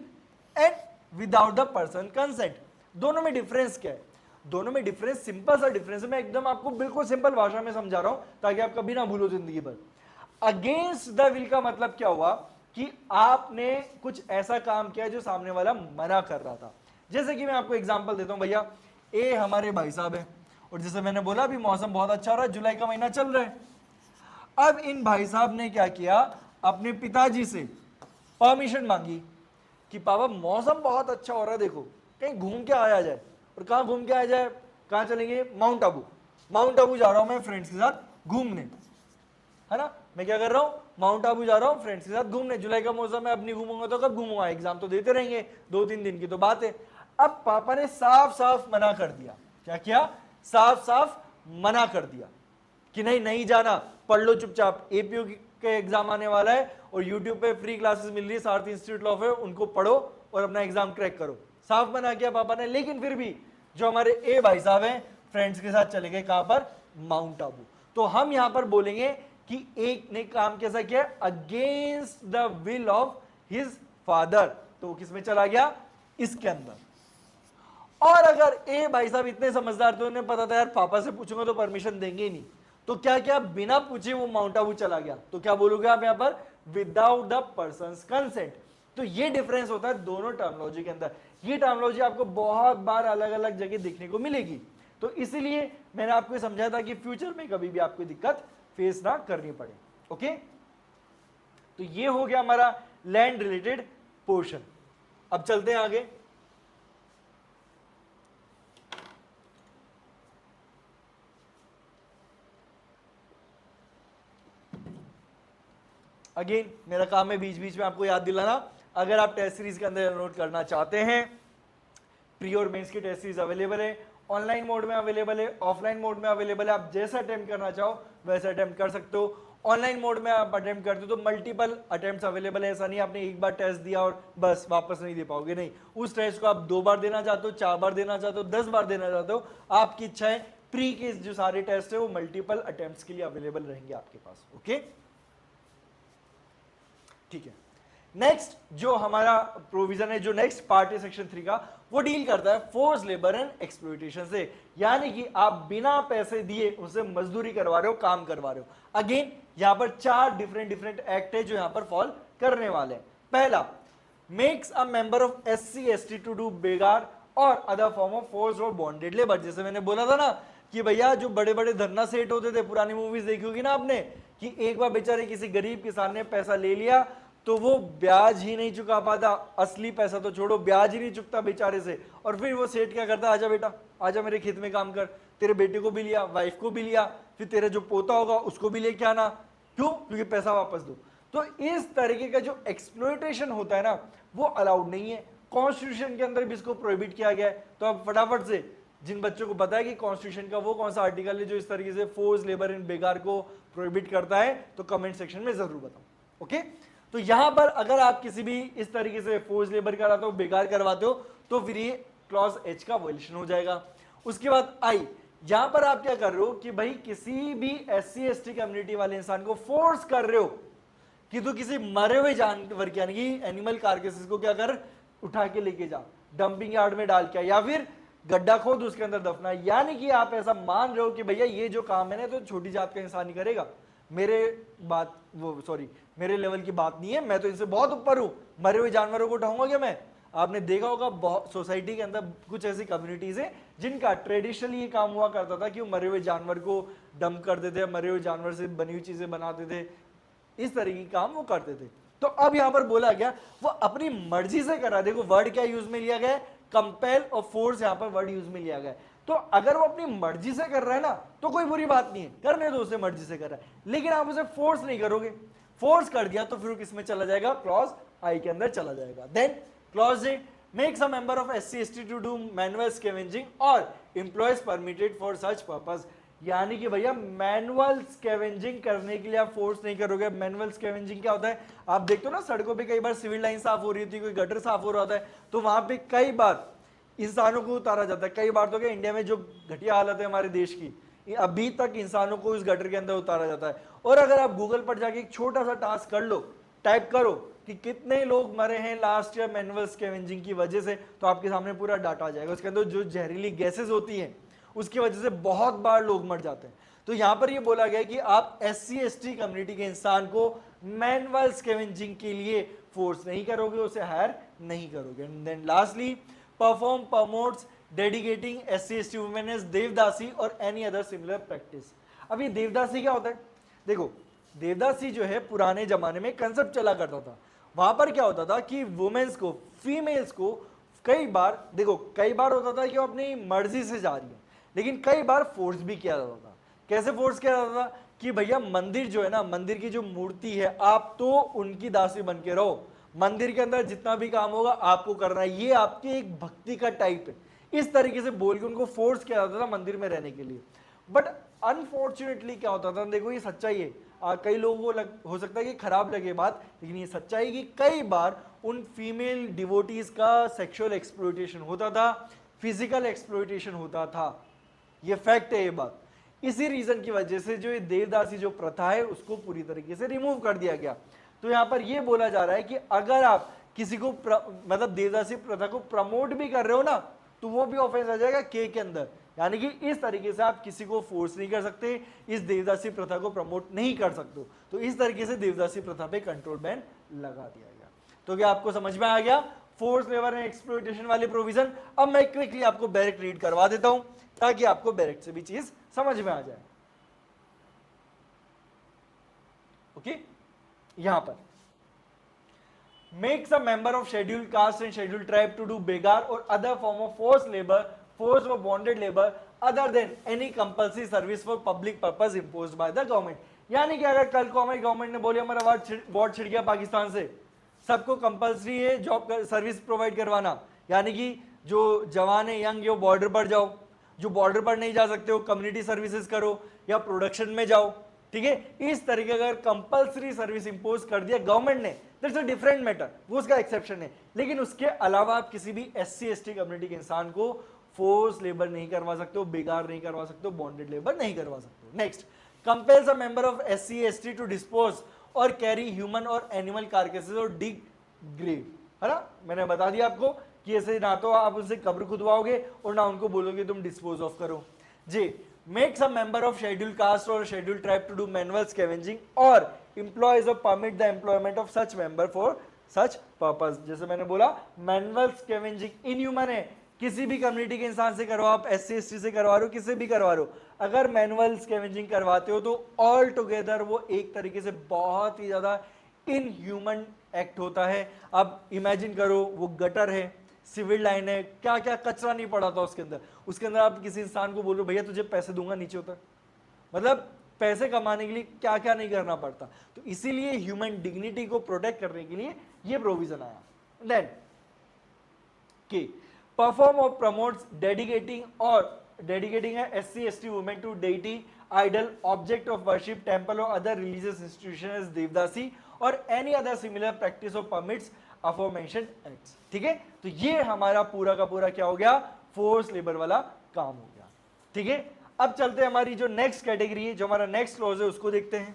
and without the person consent. दोनों में डिफरेंस क्या है? दोनों में डिफरेंस सिंपल सा डिफरेंस है, मैं एकदम आपको बिल्कुल सिंपल भाषा में समझा रहा हूं ताकि आप कभी ना भूलो जिंदगी भर। अगेंस्ट द विल का मतलब क्या हुआ कि आपने कुछ ऐसा काम किया जो सामने वाला मना कर रहा था। जैसे कि मैं आपको एग्जांपल देता हूं, भैया ए हमारे भाई साहब है और जैसे मैंने बोला अभी मौसम बहुत अच्छा हो रहा है, जुलाई का महीना चल रहा है। अब इन भाई साहब ने क्या किया, अपने पिताजी से परमिशन मांगी कि पापा मौसम बहुत अच्छा हो रहा है, देखो कहीं घूम के आया जाए। और कहाँ घूम के आया जाए? कहाँ चलेंगे? माउंट आबू। माउंट आबू जा रहा हूं मैं फ्रेंड्स के साथ घूमने, है ना। मैं क्या कर रहा हूं? माउंट आबू जा रहा हूं फ्रेंड्स के साथ घूमने। जुलाई का मौसम है, अब नहीं घूमूंगा तो कब घूमूंगा? एग्जाम तो देते रहेंगे, 2-3 दिन की तो बात है। अब पापा ने साफ साफ मना कर दिया। क्या किया? साफ साफ मना कर दिया कि नहीं नहीं जाना, पढ़ लो चुपचाप, एपीयू के एग्जाम आने वाला है और यूट्यूब पे फ्री क्लासेस मिल रही है, सारथी इंस्टीट्यूट लॉ है, उनको पढ़ो और अपना एग्जाम क्रैक करो। साफ मना किया पापा ने। लेकिन फिर भी जो हमारे ए भाई साहब हैं फ्रेंड्स के साथ चले गए, कहां पर? माउंट आबू। तो हम यहां पर बोलेंगे कि एक ने काम कैसा किया? Against the will of his father. तो किस में चला गया? इसके अंदर। और अगर ए भाई साहब इतने समझदार थे, उन्हें पता था यार पापा से पूछूंगा तो परमिशन देंगे ही नहीं, तो क्या क्या बिना पूछे वो माउंट आबू चला गया। तो क्या बोलोगे आप यहां पर? Without the persons consent. तो ये डिफरेंस होता है दोनों टर्मिनोलॉजी के अंदर। ये टर्मिनोलॉजी आपको बहुत बार अलग अलग जगह देखने को मिलेगी। तो इसीलिए मैंने आपको समझाया था कि फ्यूचर में कभी भी आपको दिक्कत फेस ना करनी पड़े। ओके, तो ये हो गया हमारा लैंड रिलेटेड पोर्शन। अब चलते हैं आगे। अगेन मेरा काम है बीच बीच में आपको याद दिलाना। अगर आप टेस्ट सीरीज के अंदर नोट करना चाहते हैं, प्री और मेंस की टेस्ट सीरीज अवेलेबल है, ऑनलाइन मोड में अवेलेबल है, ऑफलाइन मोड में अवेलेबल है। आप जैसा अटेम्प्ट करना चाहो वैसा अटेम्प्ट कर सकते हो। ऑनलाइन मोड में आप अटेम्प्ट करते हो तो मल्टीपल अटेम्प्ट्स अवेलेबल है। ऐसा नहीं आपने एक बार टेस्ट दिया और बस वापस नहीं दे पाओगे, नहीं। उस टेस्ट को आप 2 बार देना चाहते हो, 4 बार देना चाहते हो, 10 बार देना चाहते हो, आपकी इच्छा है। प्री के जो सारे टेस्ट है वो मल्टीपल अटेम्प्ट्स के लिए अवेलेबल रहेंगे आपके पास। ओके, ठीक है। नेक्स्ट जो हमारा प्रोविजन है, जो नेक्स्ट पार्ट है सेक्शन 3 का, वो डील करता है फोर्स लेबर एंड एक्सप्लॉयटेशन से। यानी कि आप बिना पैसे दिए उनसे मजदूरी करवा रहे हो, काम करवा रहे हो। अगेन यहां पर 4 डिफरेंट एक्ट है जो यहां पर फॉल करने वाले हैं। पहला, makes a member of SC/ST to do begar और अदर फॉर्म ऑफ फोर्स और बॉन्डेड लेबर। जैसे मैंने बोला था ना कि भैया जो बड़े बड़े धरना सेठ होते थे, पुरानी मूवीज देखी होगी ना आपने, कि एक बार बेचारे किसी गरीब किसान ने पैसा ले लिया तो वो ब्याज ही नहीं चुका पाता, असली पैसा तो छोड़ो, ब्याज ही नहीं चुकता बेचारे से। और फिर वो सेठ क्या करता? आजा बेटा, आजा मेरे खेत में काम कर। तेरे बेटे को भी लिया, वाइफ को भी लिया, फिर तेरे जो पोता होगा उसको भी लेके आना। क्यों? क्योंकि पैसा वापस दो। तो इस तरीके का जो एक्सप्लॉयटेशन होता है ना, वो अलाउड नहीं है। कॉन्स्टिट्यूशन के अंदर भी इसको प्रोहिबिट किया गया है। तो अब फटाफट से जिन बच्चों को पता है कि कॉन्स्टिट्यूशन का वो कौन सा आर्टिकल है जो इस तरीके से फोर्स लेबर इन बेगार को प्रोहिबिट करता है, तो कमेंट सेक्शन में जरूर बताओ। ओके, तो यहां पर अगर आप किसी भी इस तरीके से फोर्स लेबर कराते हो, बेकार करवाते हो, तो फिर ये क्लॉज H का वायलेशन हो जाएगा। उसके बाद आई, यहां पर आप क्या कर रहे हो कि भाई किसी भी SC/ST कम्युनिटी वाले इंसान को फोर्स कर रहे हो कि तू किसी मरे हुए जानवर यानी कि एनिमल कार्केसेस को क्या कर, उठा के लेके जा, डंपिंग यार्ड में डाल के, या फिर गड्ढा खोद उसके अंदर दफना। यानी कि आप ऐसा मान रहे हो कि भैया ये जो काम है ना तो छोटी जात का इंसान ही करेगा, मेरे लेवल की बात नहीं है, मैं तो इनसे बहुत ऊपर हूं, मरे हुए जानवरों को उठाऊंगा क्या मैं? आपने देखा होगा बहुत सोसाइटी के अंदर कुछ ऐसी कम्युनिटीज है जिनका ट्रेडिशनली ये काम हुआ करता था कि वो मरे हुए जानवर को डंप कर देते, मरे हुए जानवर से बनी हुई चीजें बनाते थे, इस तरह की काम वो करते थे। तो अब यहां पर बोला गया वो अपनी मर्जी से कर रहा है। देखो वर्ड क्या यूज में लिया गया है, कंपेल और फोर्स यहां पर वर्ड यूज में लिया गया है। तो अगर वो अपनी मर्जी से कर रहा है ना तो कोई बुरी बात नहीं है, करने दो, उसे मर्जी से कर रहा है, लेकिन आप उसे फोर्स नहीं करोगे। फोर्स कर दिया तो फिर किस में चला जाएगा, क्लॉज आई के अंदर चला जाएगा। Then clause A makes a member of SC/ST to do manual scavenging or employees permitted for such purpose। यानी कि भैया मैनुअल स्कैवेंजिंग करने के लिए आप फोर्स नहीं करोगे। मैनुअल स्कैवेंजिंग क्या होता है, आप देखते हो ना सड़कों पे कई बार सिविल लाइन साफ हो रही होती है, कोई गटर साफ हो रहा होता है, तो वहां पे कई बार इंसानों को उतारा जाता है। कई बार तो क्या इंडिया में जो घटिया हालत है हमारे देश की, अभी तक इंसानों को इस गटर के अंदर उतारा जाता है। और अगर आप गूगल पर जाके एक छोटा सा टास्क कर लो, टाइप करो कि कितने लोग मरे हैं लास्ट ईयर मैनुअल स्कैवेंजिंग की वजह से, तो आपके सामने पूरा डाटा आ जाएगा। उसके अंदर जो जहरीली गैसेस होती हैं उसकी वजह से बहुत बार लोग मर जाते हैं। तो यहां पर ये बोला गया कि आप SC/ST कम्युनिटी के इंसान को मैनुअल स्कैवेंजिंग के लिए फोर्स नहीं करोगे, उसे हायर नहीं करोगे। Then lastly perform promotes dedicating SC/ST women as Devadasi और एनी अदर सिमिलर प्रैक्टिस। अब ये देवदासी क्या होता है, देखो देवदासी जो है पुराने जमाने में कंसेप्ट चला करता था। वहां पर क्या होता था कि वुमेन्स को, फीमेल्स को कई बार, देखो कई बार होता था कि वो अपनी मर्जी से जा रही है, लेकिन कई बार फोर्स भी किया जाता था। कैसे फोर्स किया जाता था कि भैया मंदिर जो है ना, मंदिर की जो मूर्ति है, आप तो उनकी दासी बन के रहो, मंदिर के अंदर जितना भी काम होगा आपको करना है, ये आपकी एक भक्ति का टाइप है। इस तरीके से बोल के उनको फोर्स किया जाता था मंदिर में रहने के लिए। बट अनफॉर्चुनेटली क्या होता था, देखो ये सच्चाई है, कई लोगों को हो सकता है कि खराब लगे बात, लेकिन ये सच्चाई कि कई बार उन फीमेल डिवोटीज का सेक्सुअल एक्सप्लॉयटेशन होता था, फिजिकल एक्सप्लॉयटेशन होता था। ये फैक्ट है ये बात। इसी रीजन की वजह से जो ये देवदासी जो प्रथा है उसको पूरी तरीके से रिमूव कर दिया गया। तो यहां पर ये बोला जा रहा है कि अगर आप किसी को मतलब देवदासी प्रथा को प्रमोट भी कर रहे हो ना, तो वो भी ऑफेंस आ जाएगा के अंदर। यानी कि इस तरीके से आप किसी को फोर्स नहीं कर सकते, इस देवदासी प्रथा को प्रमोट नहीं कर सकते। तो इस तरीके से देवदासी प्रथा पे कंट्रोल बैन लगा दिया गया। तो क्या आपको समझ में आ गया फोर्स लेबर एंड एक्सप्लॉयटेशन वाली प्रोविजन? अब मैं क्विकली आपको डायरेक्ट रीड करवा देता हूं ताकि आपको डायरेक्ट से भी चीज समझ में आ जाए। ओके, यहां पर makes a member of scheduled caste and scheduled tribe to do begar or other form of forced labor, forced or bonded labor other than any compulsory service for public purpose imposed by the government। यानी कि अगर कल को हमारी government ने बोली हमारा what छिड़ गया पाकिस्तान से, सबको कंपलसरी है जॉब सर्विस प्रोवाइड करवाना, यानी कि जो जवान है यंग है वो बॉर्डर पर जाओ, जो बॉर्डर पर नहीं जा सकते हो कम्युनिटी सर्विसेज करो या प्रोडक्शन में जाओ, ठीक है। इस तरीके अगर कंपलसरी सर्विस इंपोज कर दिया गवर्नमेंट ने, दैट्स अ डिफरेंट मैटर, वो उसका एक्सेप्शन है। लेकिन उसके अलावा आप किसी भी SC/ST कम्युनिटी के इंसान को फोर्स लेबर नहीं करवा सकते हो, बेकार नहीं करवा सकते हो, बॉन्डेड लेबर नहीं करवा सकते हो। Next, compels a member of SC/ST to dispose और कैरी ह्यूमन और एनिमल कार्केसेस और डिग ग्रेव, है ना। मैंने बता दिया आपको कि ऐसे ना तो आप उनसे कब्र खुदवाओगे और ना उनको बोलोगे तुम डिस्पोज ऑफ करो। जी, makes a member of scheduled caste or scheduled tribe to do manual scavenging or employs or permit the employment of such member for such purpose। जैसे मैंने बोला manual scavenging इनह्यूमन है, किसी भी कम्युनिटी के इंसान से करवाओ, आप SC/ST से करवा रहे हो, किसी भी करवा रहे हो, अगर मैनुअल स्कैवेंजिंग करवाते हो तो ऑल टुगेदर वो एक तरीके से बहुत ही ज्यादा इनह्यूमन एक्ट होता है। अब इमेजिन करो वो गटर है, सिविल लाइन है, क्या क्या कचरा नहीं पड़ा था उसके अंदर आप किसी इंसान को बोलो भैया तुझे पैसे दूंगा, नीचे उतर, मतलब पैसे कमाने के लिए क्या क्या नहीं करना पड़ता। तो इसीलिए ह्यूमन डिग्निटी को प्रोटेक्ट करने के लिए ये प्रोविजन आया। देन के परफॉर्म और promotes dedicating SC/ST women to deity idol object of worship temple or other religious institution as devdasi or any other similar practice or permits aforementioned acts। ठीक है, तो ये हमारा पूरा का पूरा क्या हो गया, फोर्स लेबर वाला काम हो गया। ठीक है, अब चलते हैं हमारी जो नेक्स्ट कैटेगरी है, जो हमारा नेक्स्ट क्लॉज है उसको देखते हैं।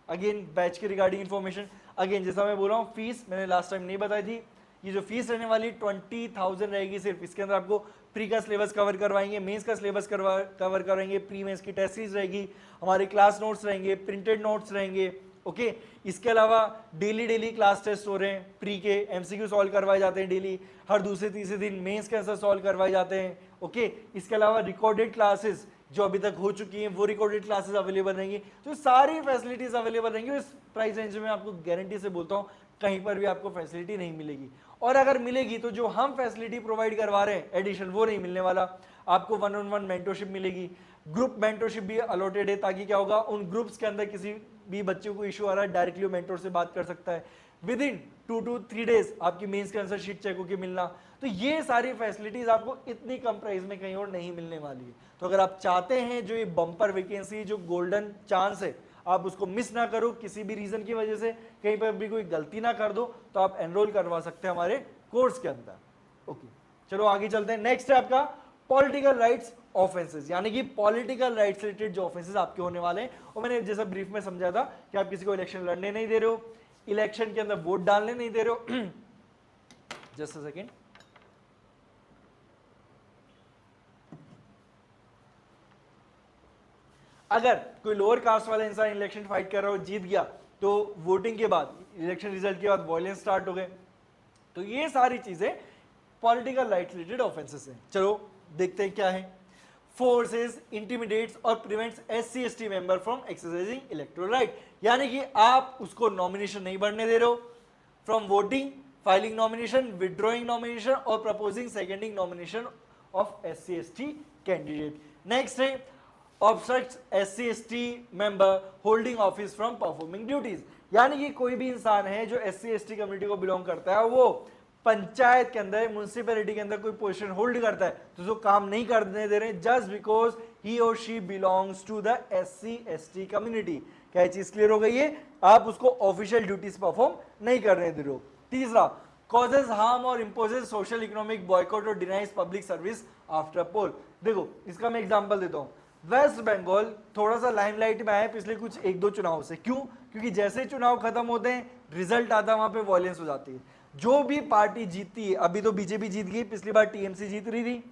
अगेन बैच के रिगार्डिंग इंफॉर्मेशन, अगेन जैसा मैं बोल रहा हूँ फीस मैंने लास्ट टाइम नहीं बताई थी, ये जो फीस रहने वाली 20,000 रहेगी सिर्फ। इसके अंदर आपको प्री का सिलेबस कवर करवाएंगे, मेंस का सिलेबस कवर कराएंगे, प्री मेंस की टेस्ट सीरीज रहेगी, हमारे क्लास नोट्स रहेंगे, प्रिंटेड नोट्स रहेंगे। ओके, इसके अलावा डेली क्लास टेस्ट हो रहे हैं, प्री के एमसीक्यू सॉल्व करवाए जाते हैं डेली, हर दूसरे तीसरे दिन मेंस के आंसर सॉल्व करवाए जाते हैं। ओके, इसके अलावा रिकॉर्डेड क्लासेस जो अभी तक हो चुकी हैं वो रिकॉर्डेड क्लासेस अवेलेबल रहेंगी, तो सारी फैसिलिटीज अवेलेबल रहेंगी। इस प्राइस रेंज में आपको गारंटी से बोलता हूँ कहीं पर भी आपको फैसिलिटी नहीं मिलेगी, और अगर मिलेगी तो जो हम फैसिलिटी प्रोवाइड करवा रहे हैं एडिशनल वो नहीं मिलने वाला। आपको 1-on-1 मेंटरशिप मिलेगी, ग्रुप मेंटरशिप भी अलॉटेड है, ताकि क्या होगा उन ग्रुप्स के अंदर किसी भी बच्चे को इशू आ रहा है डायरेक्टली मेंटर से बात कर सकता है। विद इन 2 to 3 डेज आपकी मेंस की आंसर शीट चेक होकर मिलना। तो ये सारी फैसिलिटीज आपको इतनी कम प्राइस में कहीं और नहीं मिलने वाली है। तो अगर आप चाहते हैं जो ये बम्पर वैकेंसी, जो गोल्डन चांस है, आप उसको मिस ना करो, किसी भी रीजन की वजह से कहीं पर भी कोई गलती ना कर दो, तो आप एनरोल करवा सकते हैं हमारे कोर्स के अंदर। ओके, चलो आगे चलते हैं। नेक्स्ट है आपका पॉलिटिकल राइट्स ऑफेंसेस, यानी कि पॉलिटिकल राइट्स रिलेटेड जो ऑफेंसेस आपके होने वाले हैं। और मैंने जैसा ब्रीफ में समझा था कि आप किसी को इलेक्शन लड़ने नहीं दे रहे हो, इलेक्शन के अंदर वोट डालने नहीं दे रहे हो। जस्ट अ सेकेंड, अगर कोई लोअर कास्ट वाला इंसान इलेक्शन फाइट कर रहा हो, जीत गया, तो वोटिंग के बाद, इलेक्शन रिजल्ट के बाद वायलेंस स्टार्ट हो गए, तो ये सारी चीजें पॉलिटिकल राइट रिलेटेड ऑफेंसेस हैं। चलो देखते हैं क्या है। फोर्सेस, इंटिमिडेट्स और prevents SC/ST member from exercising electoral right, यानी कि आप उसको नॉमिनेशन नहीं बढ़ने दे रहे हो from voting, filing nomination, withdrawing nomination और proposing seconding nomination of SC/ST candidate. Next है obstructs SC/ST member holding office from performing duties, यानी कि कोई भी इंसान है जो SC/ST कम्युनिटी को बिलोंग करता है, वो पंचायत के अंदर, म्युनिसिपैलिटी के अंदर कोई पोजीशन होल्ड करता है, तो जो काम नहीं करने दे रहे जस्ट बिकॉज ही और she belongs to the SC/ST community. क्या चीज क्लियर हो गई है? आप उसको ऑफिशियल ड्यूटीज परफॉर्म नहीं करने दे रहे हो। तीसरा, कॉजेज हार्म और इम्पोजेज सोशल इकोनॉमिक बॉयकॉट और डिनाइज पब्लिक सर्विस आफ्टर पोल। देखो इसका मैं एग्जांपल देता हूँ। वेस्ट बंगाल थोड़ा सा लाइमलाइट में आया पिछले कुछ 1-2 चुनाव से। क्यों? क्योंकि जैसे चुनाव खत्म होते हैं, रिजल्ट आता है, वहां पे वॉयलेंस हो जाती है। जो भी पार्टी जीतती है, अभी तो बीजेपी जीत गई, पिछली बार TMC जीत रही थी,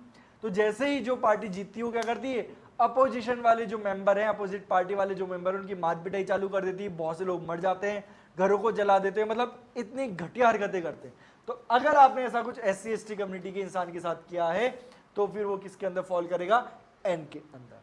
तो जैसे ही जो पार्टी जीतती है वो क्या करती है, अपोजिशन वाले जो मेंबर हैं, अपोजिट पार्टी वाले जो मेंबर हैं, उनकी मार पिटाई चालू कर देती है, बहुत से लोग मर जाते हैं, घरों को जला देते हैं, मतलब इतनी घटिया हरकतें करते हैं। तो अगर आपने ऐसा कुछ SC/ST कम्युनिटी के इंसान के साथ किया है, तो फिर वो किसके अंदर फॉल करेगा? N के अंदर।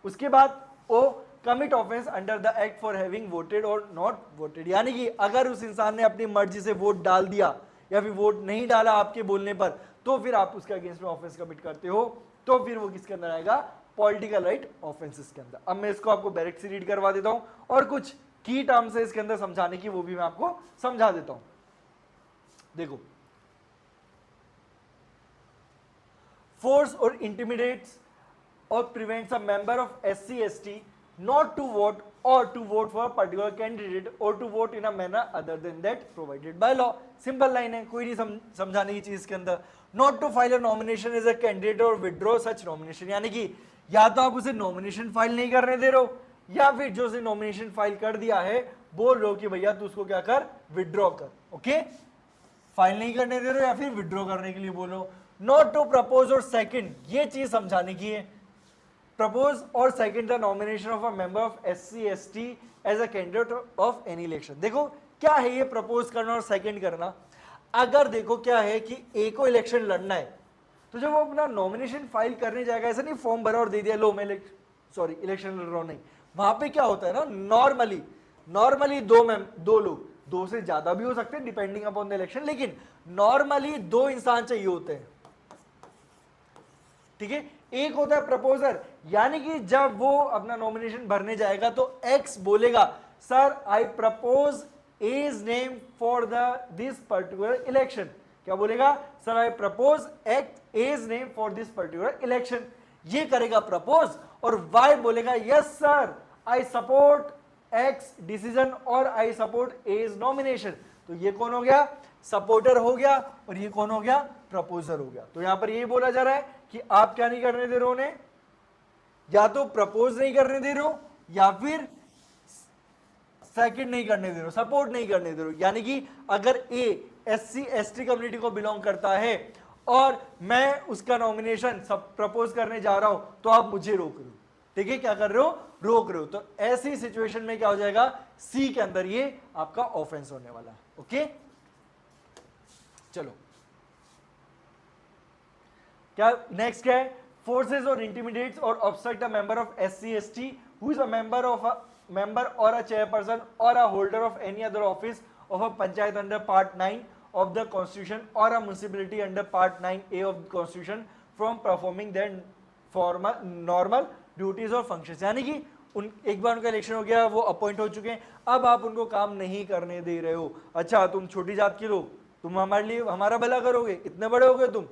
उसके बाद ओ commit offence under the act for having voted और नॉट वोटेड, यानी कि अगर उस इंसान ने अपनी मर्जी से वोट डाल दिया या फिर वोट नहीं डाला आपके बोलने पर, तो फिर आप उसके अगेंस्ट में ऑफेंस कमिट करते हो, तो फिर वो किसके अंदर आएगा? पॉलिटिकल राइट ऑफेंसेस के अंदर। अब मैं इसको आपको डायरेक्ट से रीड करवा देता हूं, और कुछ की टर्म्स है इसके अंदर समझाने की, वो भी मैं आपको समझा देता हूं। देखो, फोर्स और इंटिमिडेट्स or prevents a member of SC/ST not to vote or to vote for a particular candidate or to vote in a manner other than that provided by law। Simple line है, कोई नहीं समझाने की चीज के अंदर। Not to file a nomination as a candidate or withdraw such nomination, यानी कि या तो आप उसे नॉमिनेशन फाइल नहीं करने दे रहे हो, या फिर जो उसे नॉमिनेशन फाइल कर दिया है बोल रहे हो कि भैया तू उसको क्या कर, विड्रॉ कर। ओके, फाइल नहीं करने दे रहे हो या फिर विड्रॉ करने के लिए बोलो। नॉट टू प्रपोज और सेकंड, ये चीज समझाने की है। Propose or second the nomination of a member of SC/ST as a candidate of any election। देखो क्या है ये प्रपोज करना और सेकंड करना। अगर देखो क्या है कि ए को इलेक्शन लड़ना है, तो जब वो अपना नॉमिनेशन फाइल करने जाएगा, ऐसा नहीं फॉर्म भरा और दे दिया लो मैं इलेक्शन लड़ रहा हूं, नहीं। वहां पे क्या होता है ना, नॉर्मली दो लोग, 2 से ज्यादा भी हो सकते हैं डिपेंडिंग अपॉन द इलेक्शन, लेकिन नॉर्मली 2 इंसान चाहिए होते हैं। ठीक है, एक होता है प्रपोजर, यानी कि जब वो अपना नॉमिनेशन भरने जाएगा तो एक्स बोलेगा sir I propose as name for this particular election. क्या बोलेगा? Sir I propose as name for this particular election. ये करेगा प्रपोज, और वाई बोलेगा yes sir I support X decision और आई सपोर्ट एज नॉमिनेशन। तो ये कौन हो गया? सपोर्टर हो गया, और ये कौन हो गया? प्रपोजर हो गया। तो यहां पर ये बोला जा रहा है कि आप क्या नहीं करने दे रहे हो उन्हें, या तो प्रपोज नहीं करने दे रहे हो या फिर सेकंड नहीं करने दे रहे हो, सपोर्ट नहीं करने दे रहे हो। यानी कि अगर ए SC/ST कम्युनिटी को बिलोंग करता है और मैं उसका नॉमिनेशन सब प्रपोज करने जा रहा हूं, तो आप मुझे रोक रहे हो। ठीक है, क्या कर रहे हो? रोक रहे हो। तो ऐसी सिचुएशन में क्या हो जाएगा? सी के अंदर ये आपका ऑफेंस होने वाला है। ओके, चलो क्या नेक्स्ट क्या है? forces or intimidates or obstruct a member of SC/ST who is a member or a chairperson or a holder of any other office of a panchayat under part 9 of the constitution or a municipality under part 9A of the constitution from performing their normal duties और functions. यानी कि उन एक बार उनका election हो गया, वो appoint हो चुके हैं, अब आप उनको काम नहीं करने दे रहे हो। अच्छा, तुम छोटी जात के लोग, तुम हमारे लिए हमारा भला करोगे, इतने बड़े हो गए तुम,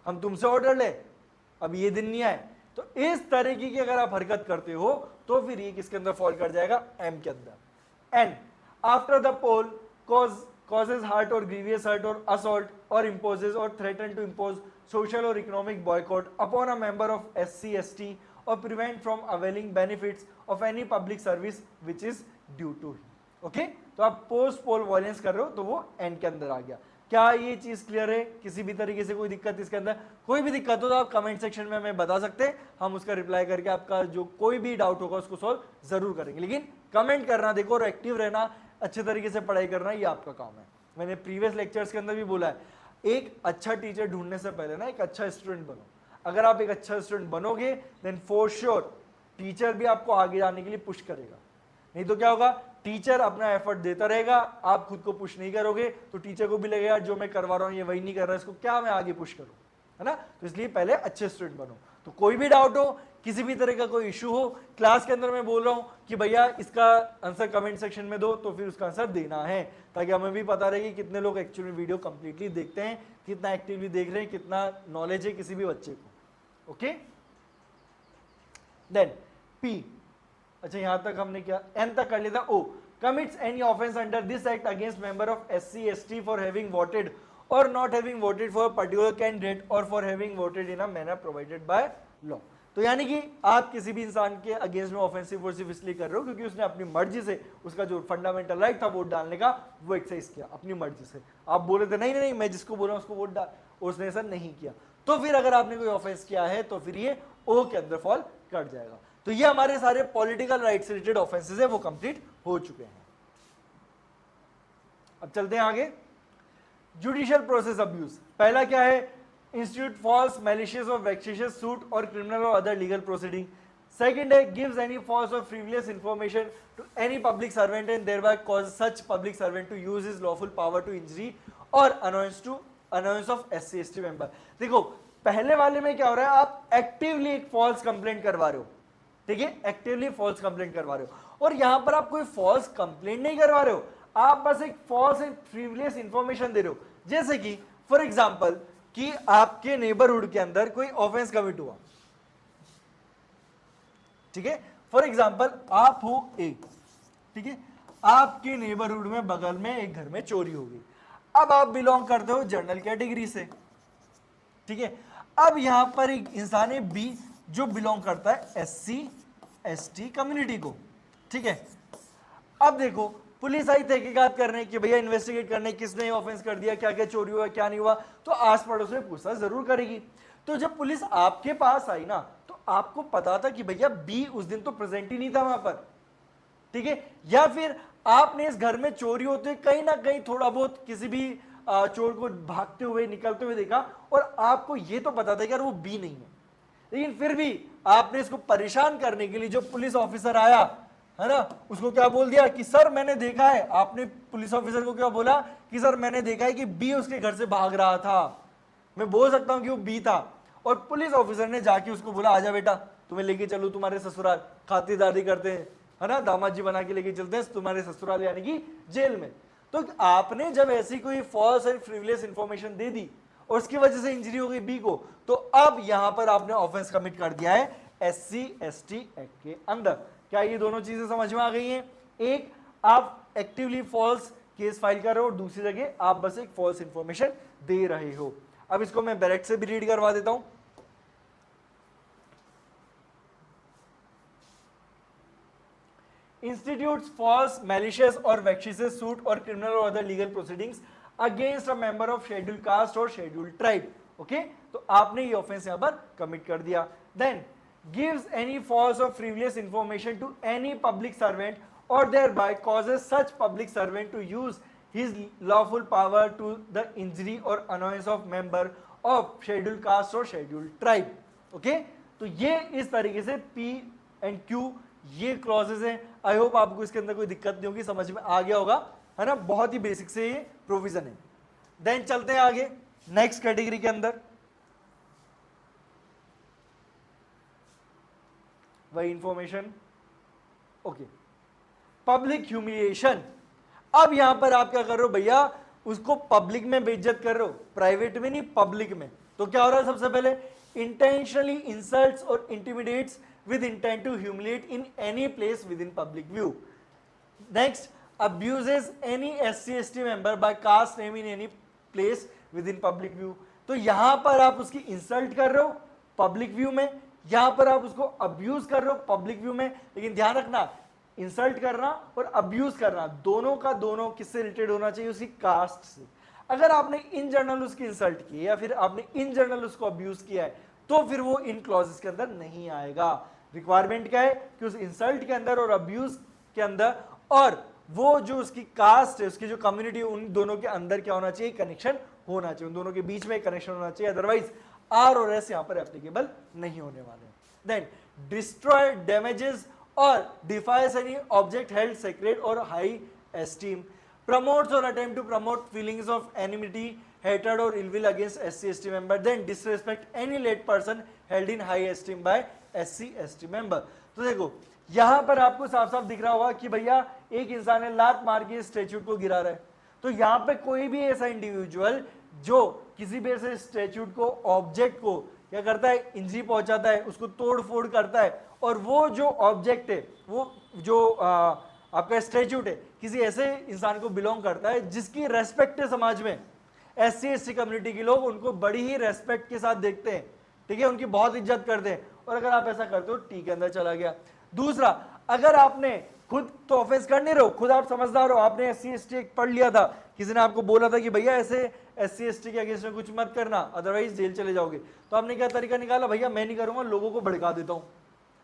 हम तुमसे ऑर्डर ले, अब ये दिन नहीं आए। तो इस तरीके की अगर आप हरकत करते हो तो फिर ये किसके अंदर फॉल कर जाएगा? एम के अंदर। And after the poll causes hurt or grievous hurt or assault or imposes or threaten to impose social or economic boycott upon a member of SC/ST or prevent from availing benefits of any public service which is due to him. Okay, तो आप post पोल violence कर रहे हो तो वो and के अंदर आ गया। क्या ये चीज क्लियर है? किसी भी तरीके से कोई दिक्कत इसके अंदर? कोई भी दिक्कत हो तो आप कमेंट सेक्शन में हमें बता सकते हैं, हम उसका रिप्लाई करके आपका जो कोई भी डाउट होगा उसको सॉल्व जरूर करेंगे। लेकिन कमेंट करना देखो और एक्टिव रहना, अच्छे तरीके से पढ़ाई करना, ये आपका काम है। मैंने प्रीवियस लेक्चर्स के अंदर भी बोला है, एक अच्छा टीचर ढूंढने से पहले ना एक अच्छा स्टूडेंट बनो। अगर आप एक अच्छा स्टूडेंट बनोगे देन फॉर श्योर टीचर भी आपको आगे जाने के लिए पुश करेगा। नहीं तो क्या होगा, टीचर अपना एफर्ट देता रहेगा, आप खुद को पुश नहीं करोगे तो टीचर को भी लगेगा जो मैं करवा रहा हूँ ये वही नहीं कर रहा, इसको क्या मैं आगे पुश करूँ, है ना। तो इसलिए पहले अच्छे स्टूडेंट बनो। तो कोई भी डाउट हो, किसी भी तरह का कोई इशू हो, क्लास के अंदर मैं बोल रहा हूँ कि भैया इसका आंसर कमेंट सेक्शन में दो, तो फिर उसका आंसर देना है, ताकि हमें भी पता रहे कि कितने लोग एक्चुअली वीडियो कंप्लीटली देखते हैं, कितना एक्टिवली देख रहे हैं, कितना नॉलेज है किसी भी बच्चे को। ओके, देन पी, अच्छा यहां तक हमने क्या, एन तक कर लिया था। ओ, commits any offence under this act against member of SC/ST for having voted और not having voted for particular candidate और for having voted in a manner provided by law. तो यानी कि आप किसी भी इंसान के अगेंस्ट में ऑफेंसिव वोट सिर्फ इसलिए कर रहे हो क्योंकि उसने अपनी मर्जी से उसका जो फंडामेंटल राइट था वोट डालने का वो एक्सरसाइज किया अपनी मर्जी से। आप बोले थे नहीं नहीं नहीं मैं जिसको बोल रहा हूँ उसको वोट डाल, उसने ऐसा नहीं किया, तो फिर अगर आपने कोई ऑफेंस किया है तो फिर ये ओ के अंदर फॉल कर जाएगा। तो ये हमारे सारे पॉलिटिकल राइट से रिलेटेड ऑफेंसेस है वो कंप्लीट हो चुके हैं। अब चलते हैं आगे। जुडिशियल प्रोसेस अब्यूज, पहला क्या है? इंस्टीट्यूट फॉल्स मैलिशियस और वेक्शियस सूट और क्रिमिनल और अदर लीगल प्रोसीडिंग। सेकंड है गिव्स एनी फॉल्स और frivolous information to any public servant and thereby cause such public servant to use his lawful power to injury और annoyance of SC/ST member. देखो पहले वाले में क्या हो रहा है, आप एक्टिवली एक फॉल्स कंप्लेंट करवा रहे हो, ठीक है, एक्टिवली फॉल्स कंप्लेंट करवा रहे हो, और यहां पर आप कोई फॉल्स कंप्लेंट नहीं करवा रहे हो, आप बस एक फॉल्स एंड फ्रीवियस इंफॉर्मेशन दे रहे हो। जैसे कि फॉर एग्जांपल कि आपके नेबरहुड के अंदर कोई ऑफेंस कमिट हुआ, ठीक है, फॉर एग्जांपल आप हो एक, ठीक है, आपके नेबरहुड में बगल में एक घर में चोरी हो गई, अब आप बिलोंग करते हो जनरल कैटेगरी से, ठीक है, अब यहां पर एक इंसान है बी जो बिलोंग करता है SC/ST कम्युनिटी को, ठीक है। अब देखो पुलिस आई तहकीकात करने कि भैया इन्वेस्टिगेट करने किसने ऑफेंस कर दिया, क्या क्या चोरी हुआ क्या नहीं हुआ, तो आस पड़ोस में पूछताछ जरूर करेगी। तो जब पुलिस आपके पास आई ना तो आपको पता था कि भैया बी उस दिन तो प्रेजेंट ही नहीं था वहां पर, ठीक है, या फिर आपने इस घर में चोरी होते कहीं ना कहीं थोड़ा बहुत किसी भी चोर को भागते हुए निकलते हुए देखा और आपको ये तो पता था कि यार वो बी नहीं है, लेकिन फिर भी आपने इसको परेशान करने के लिए जो पुलिस ऑफिसर आया है ना उसको क्या बोल दिया कि सर मैंने देखा है, आपने पुलिस ऑफिसर को क्या बोला कि सर मैंने देखा है कि बी उसके घर से भाग रहा था, मैं बोल सकता हूं कि वो बी था, और पुलिस ऑफिसर ने जाके उसको बोला आजा बेटा तुम्हें लेके चलो तुम्हारे ससुराल, खातिरदारी करते हैं, है ना, दामाद जी बना के लेके चलते हैं तुम्हारे ससुराल यानी कि जेल में। तो आपने जब ऐसी कोई फॉल्स एंड फ्रीवियस इंफॉर्मेशन दे दी और उसकी वजह से इंजरी हो गई बी को, तो अब यहां पर आपने ऑफेंस कमिट कर दिया है SC/ST एक्ट के अंदर। क्या ये दोनों चीजें समझ में आ गई हैं? एक आप एक्टिवली फॉल्स केस फाइल कर रहे हो और दूसरी जगह आप बस एक फॉल्स इंफॉर्मेशन दे रहे हो। अब इसको मैं डायरेक्ट से भी रीड करवा देता हूं। Institutes false, malicious or vexatious suit or criminal or other legal proceedings against a member of scheduled caste or scheduled tribe. Okay? तो आपने ये ऑफेंस यहां पर कमिट कर दिया। Then gives any false or frivolous information to any public servant or thereby causes such public servant to use his lawful power to the injury or annoyance of member of scheduled caste or scheduled tribe. Okay? तो ये इस तरीके से P and Q ये clauses हैं। I hope आपको इसके अंदर कोई दिक्कत नहीं होगी, समझ में आ गया होगा, है ना। बहुत ही बेसिक से ये प्रोविजन है। देन चलते हैं आगे नेक्स्ट कैटेगरी के अंदर, वही इंफॉर्मेशन। Okay, public humiliation. अब यहां पर आप क्या कर रहे हो भैया, उसको पब्लिक में बेइज्जत कर रहे हो, प्राइवेट में नहीं पब्लिक में। तो क्या हो रहा है, सबसे पहले इंटेंशनली इंसल्ट्स और इंटिमिडेट्स with intent to humiliate in any place within public view. Next, abuses any SC/ST member by caste name in any place within public view. तो यहां पर आप उसकी इंसल्ट कर रहे हो पब्लिक व्यू में, यहां पर आप उसको अब्यूज कर रहे हो पब्लिक व्यू में। लेकिन ध्यान रखना, इंसल्ट करना और अब्यूज करना दोनों का दोनों किससे रिलेटेड होना चाहिए, उसकी कास्ट से। अगर आपने इन जनरल उसकी इंसल्ट की या फिर आपने इन जनरल उसको अब्यूज किया है तो फिर वो इन क्लॉजेस के अंदर नहीं आएगा। रिक्वायरमेंट क्या है कि उस इंसल्ट के अंदर और अब्यूज के अंदर और वो जो उसकी कास्ट है, उसकी जो कम्युनिटी, उन दोनों के अंदर क्या होना चाहिए, कनेक्शन होना चाहिए, उन दोनों के बीच में कनेक्शन होना चाहिए। अदरवाइज आर और एस यहां पर एप्लीकेबल नहीं होने वाले। देन डिस्ट्रॉय, डैमेजेस और defiles any object held sacred और high esteem, promotes or attempt to promote feelings of enmity, hatred or ill will against SC/ST member, then disrespect any late person held in high esteem by SC/ST member। तो देखो यहां पर आपको साफ साफ दिख रहा होगा कि भैया एक इंसान ने लात मार के स्टैच्यूट को गिरा रहा है। तो यहां पे कोई भी ऐसा इंडिविजुअल जो किसी भी ऐसे स्टैच्यूट को, ऑब्जेक्ट को क्या करता है, इंजरी पहुंचाता है, उसको तोड़ फोड़ करता है, और वो जो ऑब्जेक्ट है, वो जो आपका स्टैच्यूट है, किसी ऐसे इंसान को बिलोंग करता है जिसकी रेस्पेक्ट है समाज में। SC/ST कम्युनिटी के लोग उनको बड़ी ही रेस्पेक्ट के साथ देखते हैं, ठीक है, उनकी बहुत इज्जत करते हैं। और अगर आप ऐसा करते हो, टी के अंदर चला गया। दूसरा, अगर आपने खुद तो ऑफेंस कर नहीं रहे हो, खुद आप समझदार हो, आपने SC/ST पढ़ लिया था, किसी ने आपको बोला था कि भैया ऐसे SC/ST के अगेंस्ट में कुछ मत करना अदरवाइज जेल चले जाओगे, तो आपने क्या तरीका निकाला, भैया मैं नहीं करूंगा, लोगों को भड़का देता हूं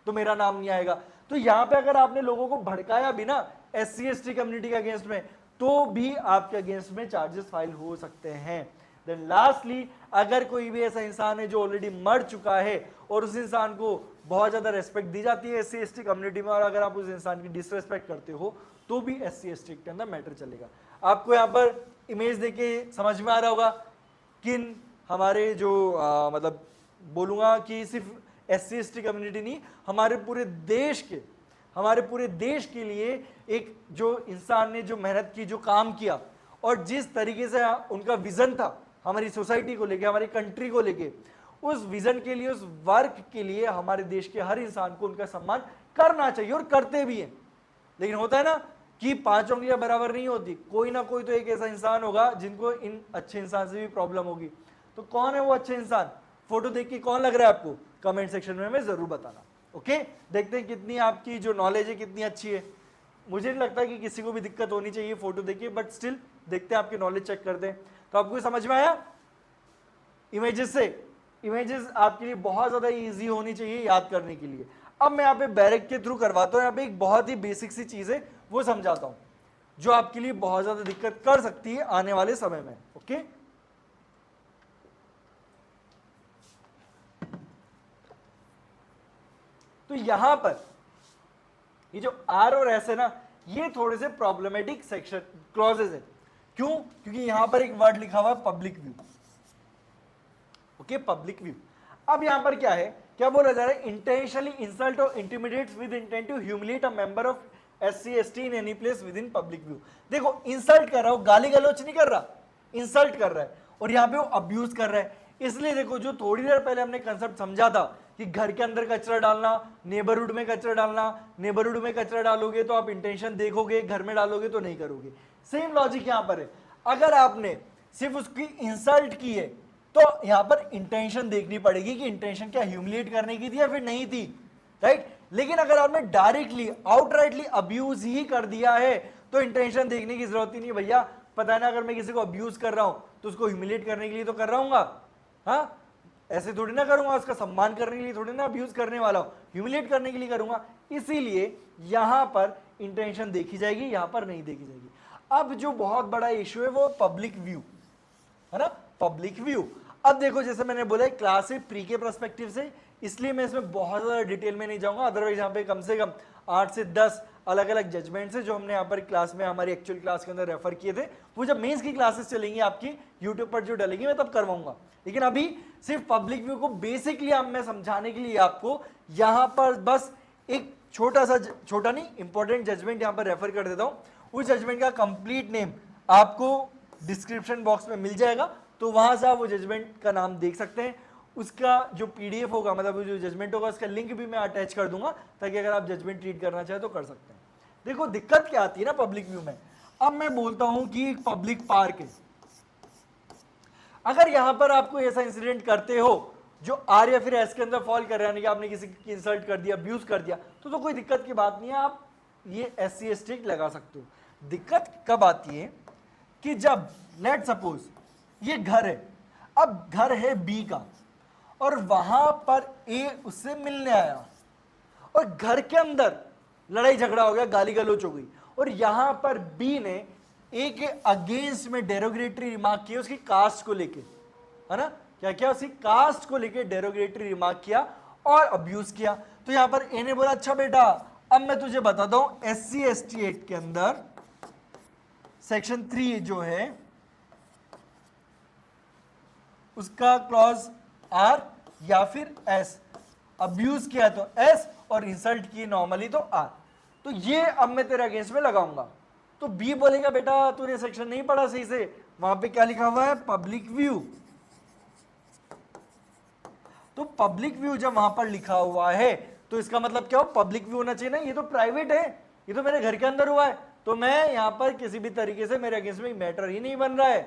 तो मेरा नाम नहीं आएगा। तो यहां पे अगर आपने लोगों को भड़काया भी ना SC/ST कम्युनिटी के अगेंस्ट में, तो भी आपके अगेंस्ट में चार्जेस फाइल हो सकते हैं। देन लास्टली, अगर कोई भी ऐसा इंसान है जो ऑलरेडी मर चुका है और उस इंसान को बहुत ज्यादा रेस्पेक्ट दी जाती है SC/ST कम्युनिटी में, और अगर आप उस इंसान की डिसरेस्पेक्ट करते हो तो भी SC/ST के अंदर मैटर चलेगा। आपको यहाँ पर इमेज देके समझ में आ रहा होगा किन हमारे जो मतलब बोलूंगा कि सिर्फ SC/ST कम्युनिटी नहीं, हमारे पूरे देश के लिए एक जो इंसान ने जो मेहनत की, जो काम किया, और जिस तरीके से उनका विजन था हमारी सोसाइटी को लेके, हमारी कंट्री को लेके, उस विजन के लिए, उस वर्क के लिए हमारे देश के हर इंसान को उनका सम्मान करना चाहिए, और करते भी हैं। लेकिन होता है ना कि 5 उंगलियां बराबर नहीं होती, कोई ना कोई तो एक ऐसा इंसान होगा जिनको इन अच्छे इंसान से भी प्रॉब्लम होगी। तो कौन है वो अच्छे इंसान, फोटो देख के कौन लग रहा है आपको, कमेंट सेक्शन में हमें जरूर बताना। ओके, देखते हैं कितनी आपकी जो नॉलेज है कितनी अच्छी है। मुझे नहीं लगता कि किसी को भी दिक्कत होनी चाहिए फोटो देखिए, बट स्टिल देखते हैं, आपकी नॉलेज चेक करते हैं। तो आपको समझ में आया इमेजेस से, इमेजेस आपके लिए बहुत ज्यादा इजी होनी चाहिए याद करने के लिए। अब मैं यहाँ पे बैरेक के थ्रू करवाता हूँ, यहाँ पे एक बहुत ही बेसिक सी चीज है वो समझाता हूँ जो आपके लिए बहुत ज्यादा दिक्कत कर सकती है आने वाले समय में। ओके, तो यहां पर ये जो आर और एस है ना, ये थोड़े से प्रॉब्लमेटिक सेक्शन क्लॉजेज है। क्यों? क्योंकि यहां पर एक वर्ड लिखा हुआ है public view. Okay, public view. अब यहां पर क्या है, क्या बोला जा रहा है, इंटेंशनली इंसल्ट और intimidates with intent to humiliate a member of SC/ST in any place within public view. देखो, इंसल्ट कर रहा हो, गाली गलौच नहीं कर रहा, इंसल्ट कर रहा है, और यहां पे वो अब्यूज कर रहा है। इसलिए देखो, जो थोड़ी देर पहले हमने कंसेप्ट समझा था कि घर के अंदर कचरा डालना, नेबरहुड में कचरा डालना, नेबरहुड में कचरा डालोगे तो आप इंटेंशन देखोगे, घर में डालोगे तो नहीं करोगे। सेम लॉजिक यहां पर है। अगर आपने सिर्फ उसकी इंसल्ट की है तो यहां पर इंटेंशन देखनी पड़ेगी कि इंटेंशन क्या ह्यूमिलिएट करने की थी या फिर नहीं थी, राइट। लेकिन अगर आपने डायरेक्टली आउटराइटली अब्यूज ही कर दिया है तो इंटेंशन देखने की जरूरत ही नहीं। भैया पता है ना, अगर मैं किसी को अब्यूज कर रहा हूं तो उसको ह्यूमिलिएट करने के लिए तो कर रहा हूँ, हाँ, ऐसे थोड़ी ना करूंगा, उसका सम्मान करने के लिए थोड़ी ना अब्यूज करने वाला हूं, ह्यूमिलिएट करने के लिए करूंगा। इसीलिए यहां पर इंटेंशन देखी जाएगी, यहां पर नहीं देखी जाएगी। अब जो बहुत बड़ा इश्यू है वो पब्लिक व्यू है ना, पब्लिक व्यू। अब देखो, जैसे मैंने बोला क्लास है प्री के पर्सपेक्टिव से इसलिए मैं इसमें बहुत ज़्यादा डिटेल में नहीं जाऊंगा, अदरवाइज यहाँ पे कम से कम 8 से 10 अलग अलग जजमेंट्स है जो हमने यहाँ पर क्लास में हमारी एक्चुअल क्लास के अंदर रेफर किए थे, वो जब मेंस की क्लासेस चलेंगी आपकी यूट्यूब पर जो डलेगी मैं तब करवाऊंगा। लेकिन अभी सिर्फ पब्लिक व्यू को बेसिकली अब मैं समझाने के लिए आपको यहाँ पर बस एक छोटा नहीं इंपॉर्टेंट जजमेंट यहाँ पर रेफर कर देता हूँ। उस जजमेंट का कंप्लीट नेम आपको डिस्क्रिप्शन बॉक्स में मिल जाएगा, तो वहां से आप वो जजमेंट का नाम देख सकते हैं। उसका जो पीडीएफ होगा, मतलब जो जजमेंट होगा, उसका लिंक भी मैं अटैच कर दूंगा, ताकि अगर आप जजमेंट रीड करना चाहे तो कर सकते हैं। देखो दिक्कत क्या आती है ना पब्लिक व्यू में। अब मैं बोलता हूं कि एक पब्लिक पार्क है, अगर यहां पर आपको ऐसा इंसिडेंट करते हो जो आर या फिर एस के अंदर फॉल कर रहा है, यानी कि आपने किसी की इंसल्ट कर दिया, अब्यूज कर दिया, तो कोई दिक्कत की बात नहीं है, आप ये SC ST लगा सकते हो। दिक्कत कब आती है कि जब लेट सपोज ये घर है, अब घर है बी का और वहां पर ए उससे मिलने आया और घर के अंदर लड़ाई झगड़ा हो गया, गाली गलौज हो गई, और यहां पर बी ने ए के अगेंस्ट में डेरोगेटरी रिमार्क किया उसकी कास्ट को लेके, है ना, क्या क्या उसकी कास्ट को लेके डेरोगेटरी रिमार्क किया और अब्यूज किया। तो यहां पर ए ने बोला अच्छा बेटा अब मैं तुझे बताता हूं SC ST एक्ट के अंदर सेक्शन 3 जो है उसका क्लॉज R या फिर S, अब्यूज किया तो S और इंसल्ट की नॉर्मली तो R, तो ये अब मैं तेरे अगेंस्ट में लगाऊंगा। तो B बोलेगा बेटा तूने सेक्शन नहीं पढ़ा सही से, वहां पे क्या लिखा हुआ है पब्लिक व्यू। तो पब्लिक व्यू जब वहां पर लिखा हुआ है तो इसका मतलब क्या हो, पब्लिक व्यू होना चाहिए ना, ये तो प्राइवेट है, ये तो मेरे घर के अंदर हुआ है, तो मैं यहां पर किसी भी तरीके से मेरे अगेंस्ट में मैटर ही नहीं बन रहा है,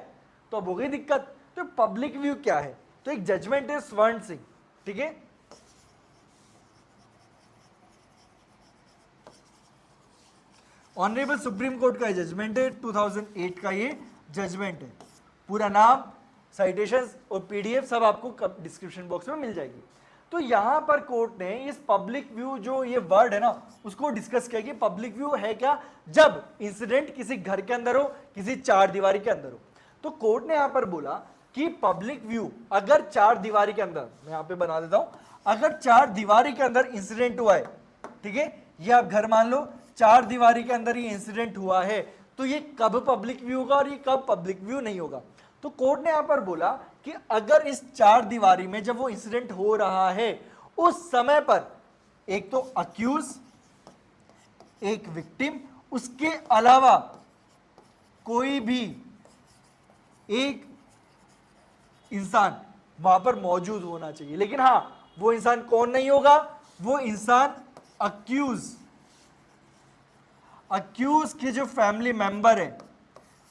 तो अब हो गई दिक्कत। तो पब्लिक व्यू क्या है, तो एक जजमेंट है स्वर्ण सिंह, ठीक है, ऑनरेबल सुप्रीम कोर्ट का जजमेंट है, 2008 का ये जजमेंट है। पूरा नाम, साइटेशंस और पीडीएफ सब आपको डिस्क्रिप्शन बॉक्स में मिल जाएगी। तो यहां पर कोर्ट ने इस पब्लिक व्यू जो ये वर्ड है ना उसको डिस्कस किया कि पब्लिक व्यू है क्या, जब इंसिडेंट किसी घर के अंदर हो, किसी चार दीवारी के अंदर हो। तो कोर्ट ने यहां पर बोला कि पब्लिक व्यू अगर चार दीवारी के अंदर, मैं यहां पे बना देता हूं, अगर चार दीवारी के अंदर इंसिडेंट हुआ है, ठीक है, ये आप घर मान लो चार दीवारी के अंदर ये इंसिडेंट हुआ है, तो ये कब पब्लिक व्यू होगा और ये कब पब्लिक व्यू नहीं होगा। तो कोर्ट ने यहां पर बोला कि अगर इस चार दीवारी में जब वो इंसिडेंट हो रहा है उस समय पर एक तो अक्यूज, एक विक्टिम, उसके अलावा कोई भी एक इंसान वहां पर मौजूद होना चाहिए। लेकिन हां, वो इंसान कौन नहीं होगा, वो इंसान अक्यूज के जो फैमिली मेंबर है,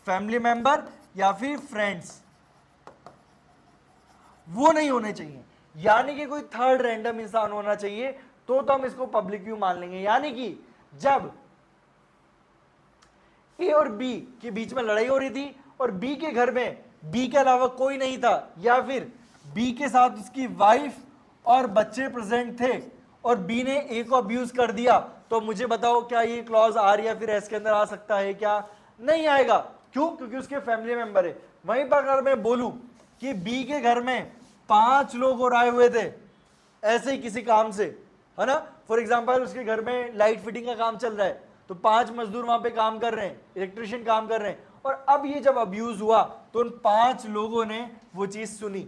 फैमिली मेंबर या फिर फ्रेंड्स, वो नहीं होने चाहिए। यानी कि कोई थर्ड रैंडम इंसान होना चाहिए, तो हम इसको पब्लिक व्यू मान लेंगे। यानी कि जब ए और बी के बीच में लड़ाई हो रही थी और बी के घर में बी के अलावा कोई नहीं था, या फिर बी के साथ उसकी वाइफ और बच्चे प्रेजेंट थे और बी ने ए को अब्यूज कर दिया, तो मुझे बताओ क्या ये क्लॉज आर या फिर एस के अंदर आ सकता है क्या? नहीं आएगा। क्यों? क्योंकि उसके फैमिली मेंबर है। वहीं पर अगर मैं बोलूं कि बी के घर में 5 लोग और आए हुए थे ऐसे ही किसी काम से, है ना, फॉर एग्जांपल उसके घर में लाइट फिटिंग का काम चल रहा है, तो 5 मजदूर वहां पे काम कर रहे हैं, इलेक्ट्रिशियन काम कर रहे हैं, और अब ये जब अब्यूज हुआ तो उन 5 लोगों ने वो चीज सुनी,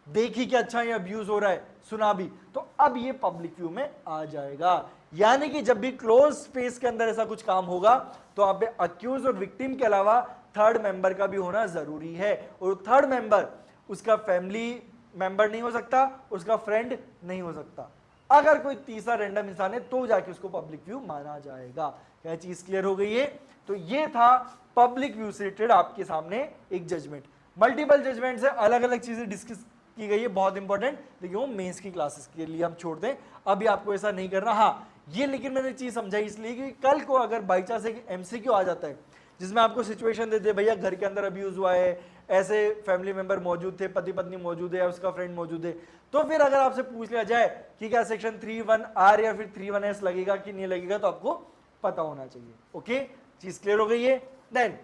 देखी कि अच्छा ये अब्यूज हो रहा है, सुना भी, तो अब ये पब्लिक व्यू में आ जाएगा। यानी कि जब भी क्लोज स्पेस के अंदर ऐसा कुछ काम होगा तो आप पे अक्यूज और विक्टिम के अलावा थर्ड मेंबर का भी होना जरूरी है, और थर्ड मेंबर उसका फैमिली मेंबर नहीं हो सकता, उसका फ्रेंड नहीं हो सकता। अगर कोई तीसरा रैंडम इंसान है तो जाके उसको पब्लिक व्यू माना जाएगा। क्या चीज क्लियर हो गई है? तो ये था पब्लिक व्यू से रिलेटेड आपके सामने एक जजमेंट। मल्टीपल जजमेंट से अलग अलग चीजें डिस्कस की गई है, बहुत इंपॉर्टेंट, लेकिन वो मेंस की क्लासेस के लिए हम छोड़ दें, अभी आपको ऐसा नहीं करना। हाँ, ये लेकिन मैंने चीज समझाई इसलिए कि कल को अगर बाई चांस एक MCQ आ जाता है जिसमें आपको सिचुएशन देते हैं, भैया घर के अंदर अब्यूज हुआ है, ऐसे फैमिली मेंबर मौजूद थे, पति पत्नी मौजूद है या उसका फ्रेंड मौजूद है, तो फिर अगर आपसे पूछ लिया जाए कि क्या सेक्शन 3(1)R या फिर 3(1)S लगेगा कि नहीं लगेगा, तो आपको पता होना चाहिए। ओके, चीज क्लियर हो गई है? Then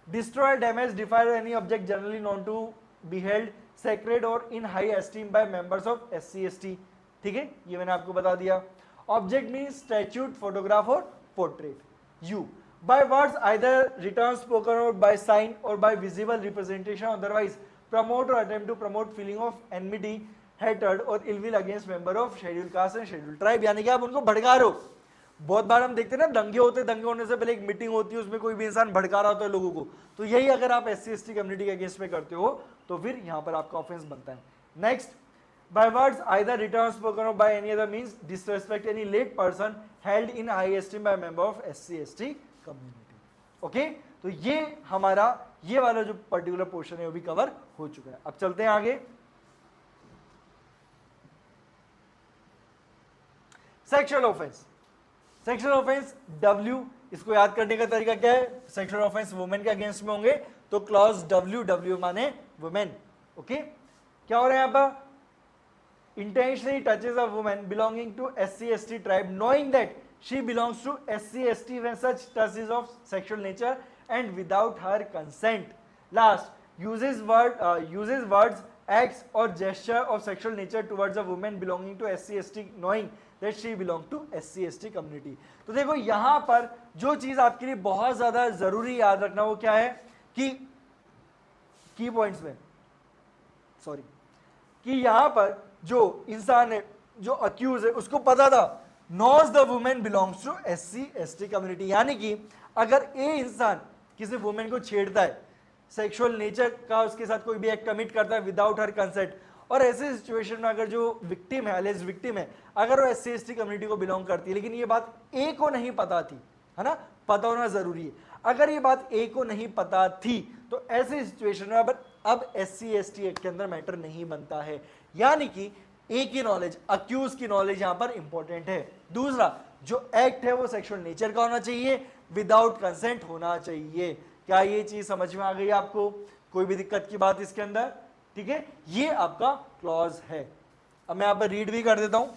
destroy, damage, defile any object generally known to be held sacred or in high esteem by members of SC ST। ठीक ठीक है, ये मैंने आपको बता दिया। ऑब्जेक्ट मीन्स स्टैच्यूट, फोटोग्राफ और portrait. You by words either written, spoken or by sign or by visible representation, otherwise promote or attempt to promote feeling of enmity, hatred or ill will against member of scheduled caste and scheduled tribe। यानी कि आप उनको भड़का रहे हो। बहुत बार हम देखते हैं ना दंगे होते हैं, दंगे होने से पहले एक मीटिंग होती है, उसमें कोई भी इंसान भड़का रहा होता है लोगों को, तो यही अगर आप SC/ST कम्युनिटी के अगेंस्ट में करते हो तो फिर यहाँ पर आपका ऑफेंस बनता है। Next, by words either written or spoken or by any other means disrespect any late person held in high esteem by member of SC/ST community. Okay, तो ये हमारा ये वाला जो पर्टिकुलर पोर्शन है वो भी कवर हो चुका है। अब चलते हैं आगे। Sexual offence. Sexual offence W, इसको याद करने का तरीका क्या है? सेक्सुअल ऑफेंस वुमेन के अगेंस्ट में होंगे तो क्लॉज W माने वुमेन। ओके, क्या हो रहा है यहाँ पर? Intentionally touches a woman belonging to SC/ST tribe knowing that she belongs to SC/ST when such touch is of sexual nature and without her consent. Last, uses words, acts or gesture of sexual nature towards a woman belonging to SC/ST knowing that she belongs to SC/ST community। तो देखो यहाँ पर जो चीज आपके लिए बहुत ज्यादा जरूरी याद रखना वो क्या है कि की पॉइंट्स में कि यहाँ पर जो इंसान है, जो अक्यूज है, उसको पता था knows the women belongs to SC/ST community. यानी कि अगर ये इंसान किसी वुमेन को छेड़ता है, सेक्सुअल नेचर का उसके साथ कोई भी एक्ट कमिट करता है विदाउट हर कंसेंट, और ऐसे सिचुएशन में अगर जो विक्टिम है, एलिज विक्टिम है, अगर वो SC/ST कम्युनिटी को बिलोंग करती है, लेकिन ये बात ए को नहीं पता थी, है ना, पता होना जरूरी है। अगर ये बात ए को नहीं पता थी तो ऐसे सिचुएशन में अब SC/ST एक्ट के अंदर मैटर नहीं बनता है। यानी कि ए की नॉलेज, अक्यूज की नॉलेज यहां पर इंपॉर्टेंट है। दूसरा, जो एक्ट है वो सेक्सुअल नेचर का होना चाहिए, विदाउट कंसेंट होना चाहिए। क्या ये चीज समझ में आ गई आपको? कोई भी दिक्कत की बात इसके अंदर? ठीक है, ये आपका क्लॉज है। अब मैं यहां पर रीड भी कर देता हूं।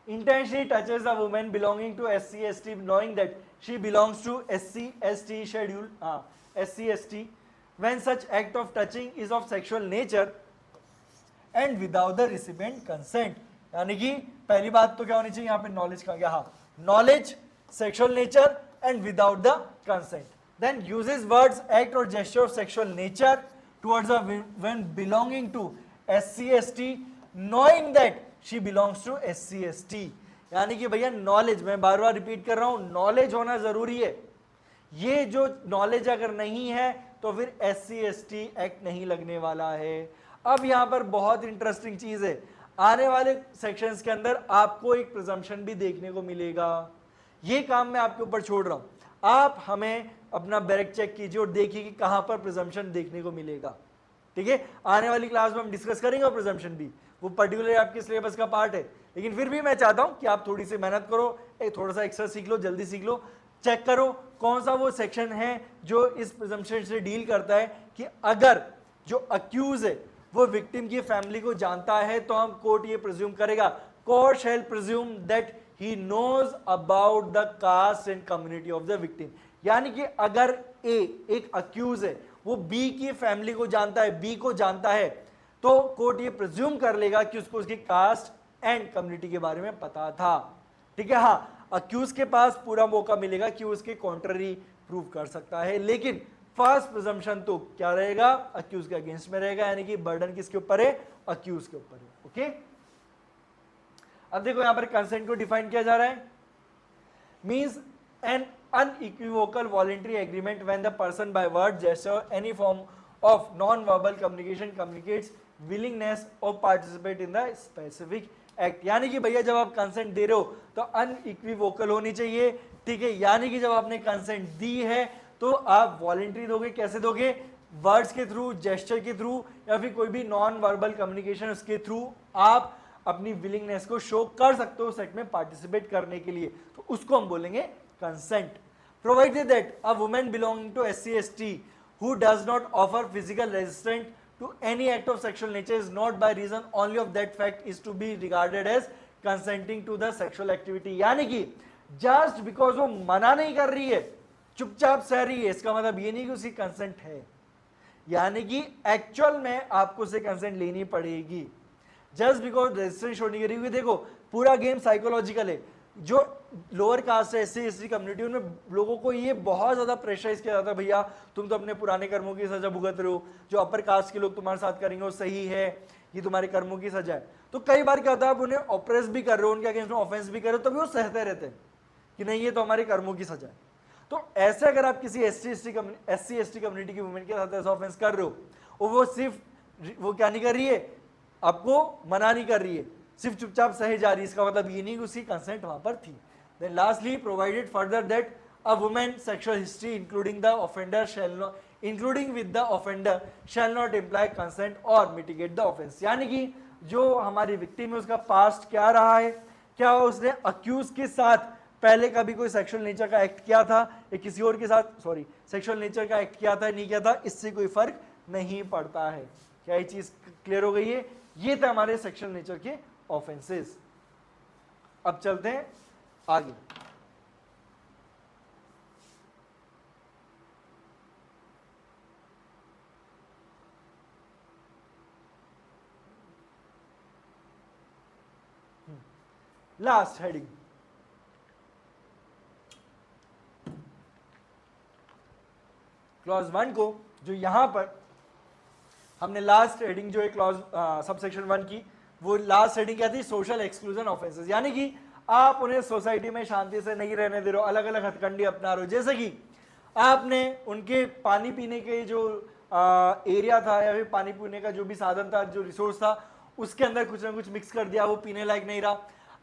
Intentionally touches a woman belonging to SC/ST knowing that she belongs to SC/ST schedule SC/ST when such act of touching is of sexual nature and without the recipient consent। यानी कि पहली बात तो क्या होनी चाहिए यहाँ पे? नॉलेज का क्या? हाँ, knowledge, sexual nature and without the consent. Then uses words, act और gesture of sexual nature towards a when belonging to SC/ST knowing that she belongs to SC/ST। यानी कि भैया नॉलेज, मैं बार बार रिपीट कर रहा हूं, नॉलेज होना जरूरी है। ये जो नॉलेज अगर नहीं है तो फिर SC/ST एक्ट नहीं लगने वाला है। अब यहां पर बहुत इंटरेस्टिंग चीज है, आने वाले सेक्शंस के अंदर आपको एक प्रिजम्पशन भी देखने को मिलेगा। ये काम मैं आपके ऊपर छोड़ रहा हूं, आप हमें अपना बैरक चेक कीजिए और देखिए कि कहां पर प्रिजम्पशन देखने को मिलेगा। ठीक है, आने वाली क्लास में हम डिस्कस करेंगे प्रिजम्पशन भी, वो पर्टिकुलर आपके सिलेबस का पार्ट है, लेकिन फिर भी मैं चाहता हूं कि आप थोड़ी सी मेहनत करो, एक थोड़ा सा एक्स्ट्रा सीख लो, जल्दी सीख लो, चेक करो कौन सा वो सेक्शन है जो इस प्रिजम्पशन से डील करता है कि अगर जो अक्यूज है वो विक्टिम की फैमिली को जानता है तो हम कोर्ट ये प्रिज्यूम करेगा, court shall presume that he knows about the caste and community of the victim. यानी कि अगर ए एक अक्यूज है, वो बी की फैमिली को जानता है, बी को जानता है, तो कोर्ट ये प्रिज्यूम कर लेगा कि उसको उसकी कास्ट एंड कम्युनिटी के बारे में पता था। ठीक है, हाँ, अक्यूज के पास पूरा मौका मिलेगा कि उसके कॉन्ट्ररी प्रूव कर सकता है, लेकिन फर्स्ट प्रिजम्पशन तो क्या रहेगा? अक्यूज के अगेंस्ट में रहेगा। यानी कि बर्डन किसके ऊपर है? अक्यूज के ऊपर है। ओके, अब देखो यहां पर कंसेंट को डिफाइन किया जा रहा है, means an unequivocal voluntary agreement when the person by word, gesture, any form of non-verbal communication communicates willingness or participate in the specific act। यानी कि भैया जब आप कंसेंट दे रहे हो तो अनइक्विवोकल होनी चाहिए। ठीक है, यानी कि जब आपने कंसेंट दी है तो आप वॉलेंट्री दोगे। कैसे दोगे? वर्ड्स के थ्रू, जेस्चर के थ्रू, या फिर कोई भी नॉन वर्बल कम्युनिकेशन, उसके थ्रू आप अपनी विलिंगनेस को शो कर सकते हो सेक्ट में पार्टिसिपेट करने के लिए, तो उसको हम बोलेंगे consent. Provided that a women belonging to SC/ST who does not offer physical resistance to any act of sexual nature is not by reason only of that fact is to be regarded as consenting to the sexual activity। यानी कि just because वो मना नहीं कर रही है चुपचाप सह रही है, इसका मतलब ये नहीं कि उसकी कंसेंट है, यानी कि एक्चुअल में आपको उसे कंसेंट लेनी पड़ेगी जस्ट बिकॉज रजिस्ट्रेशन शो नहीं करी हुई। देखो पूरा गेम साइकोलॉजिकल है। जो लोअर कास्ट है, एससी एसटी कम्युनिटी, उनमें लोगों को ये बहुत ज्यादा प्रेशराइज किया जाता है, भैया तुम तो अपने पुराने कर्मों की सजा भुगत रहे हो, जो अपर कास्ट के लोग तुम्हारे साथ करेंगे वो सही है, ये तुम्हारे कर्मों की सजा है। तो कई बार क्या होता है, आप उन्हें ऑपरेस भी कर रहे हो, उनके अगेंस्ट में ऑफेंस भी कर रहे हो, तभी वो सहते रहते हैं कि नहीं ये तो हमारे कर्मों की सजा है। तो ऐसे अगर आप किसी एससी एसटी कम्युनिटी की वुमेन के साथ ऐसा ऑफेंस कर रहे हो और वो सिर्फ वो क्या नहीं कर रही है, आपको मना नहीं कर रही है, सिर्फ चुपचाप सही जा रही है, इसका मतलब ये नहीं कि उसकी कंसेंट वहां पर थी। Then lastly provided further that a women sexual history including with the offender shall not imply consent और मिटिगेट द ऑफेंस। यानी कि जो हमारी विक्टिम है उसका पास्ट क्या रहा है, क्या उसने अक्यूज के साथ पहले कभी कोई सेक्सुअल नेचर का एक्ट किया था या किसी और के साथ सेक्सुअल नेचर का एक्ट किया था नहीं किया था, इससे कोई फर्क नहीं पड़ता है। क्या ये चीज क्लियर हो गई है? ये थे हमारे सेक्सुअल नेचर के ऑफेंसेस। अब चलते हैं आगे। लास्ट हेडिंग, क्लॉज 1 को जो यहां पर हमने लास्ट हेडिंग जो है क्लॉज सबसेक्शन 1 की, वो लास्ट हेडिंग क्या थी? Social exclusion offences. यानी कि आप उन्हें सोसाइटी में शांति से नहीं रहने दे रहे हो, अलग अलग हथकंडी अपना रहे हो। जैसे कि आपने उनके पानी पीने के जो एरिया था या फिर पानी पीने का जो भी साधन था, जो रिसोर्स था, उसके अंदर कुछ ना कुछ मिक्स कर दिया, वो पीने लायक नहीं रहा।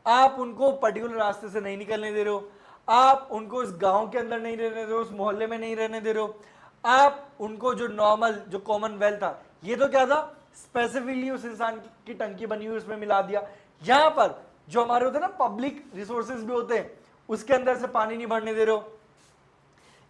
आप उनको पर्टिकुलर रास्ते से नहीं निकलने दे रहे हो, आप उनको उस गांव के अंदर नहीं रहने दे रहे हो, उस मोहल्ले में नहीं रहने दे रहे हो, आप उनको जो नॉर्मल जो कॉमनवेल्थ था, ये तो क्या था, स्पेसिफिकली उस इंसान की टंकी बनी हुई उसमें मिला दिया। यहां पर जो हमारे होते हैं ना पब्लिक रिसोर्सेज भी होते हैं, उसके अंदर से पानी नहीं भरने दे रहे हो।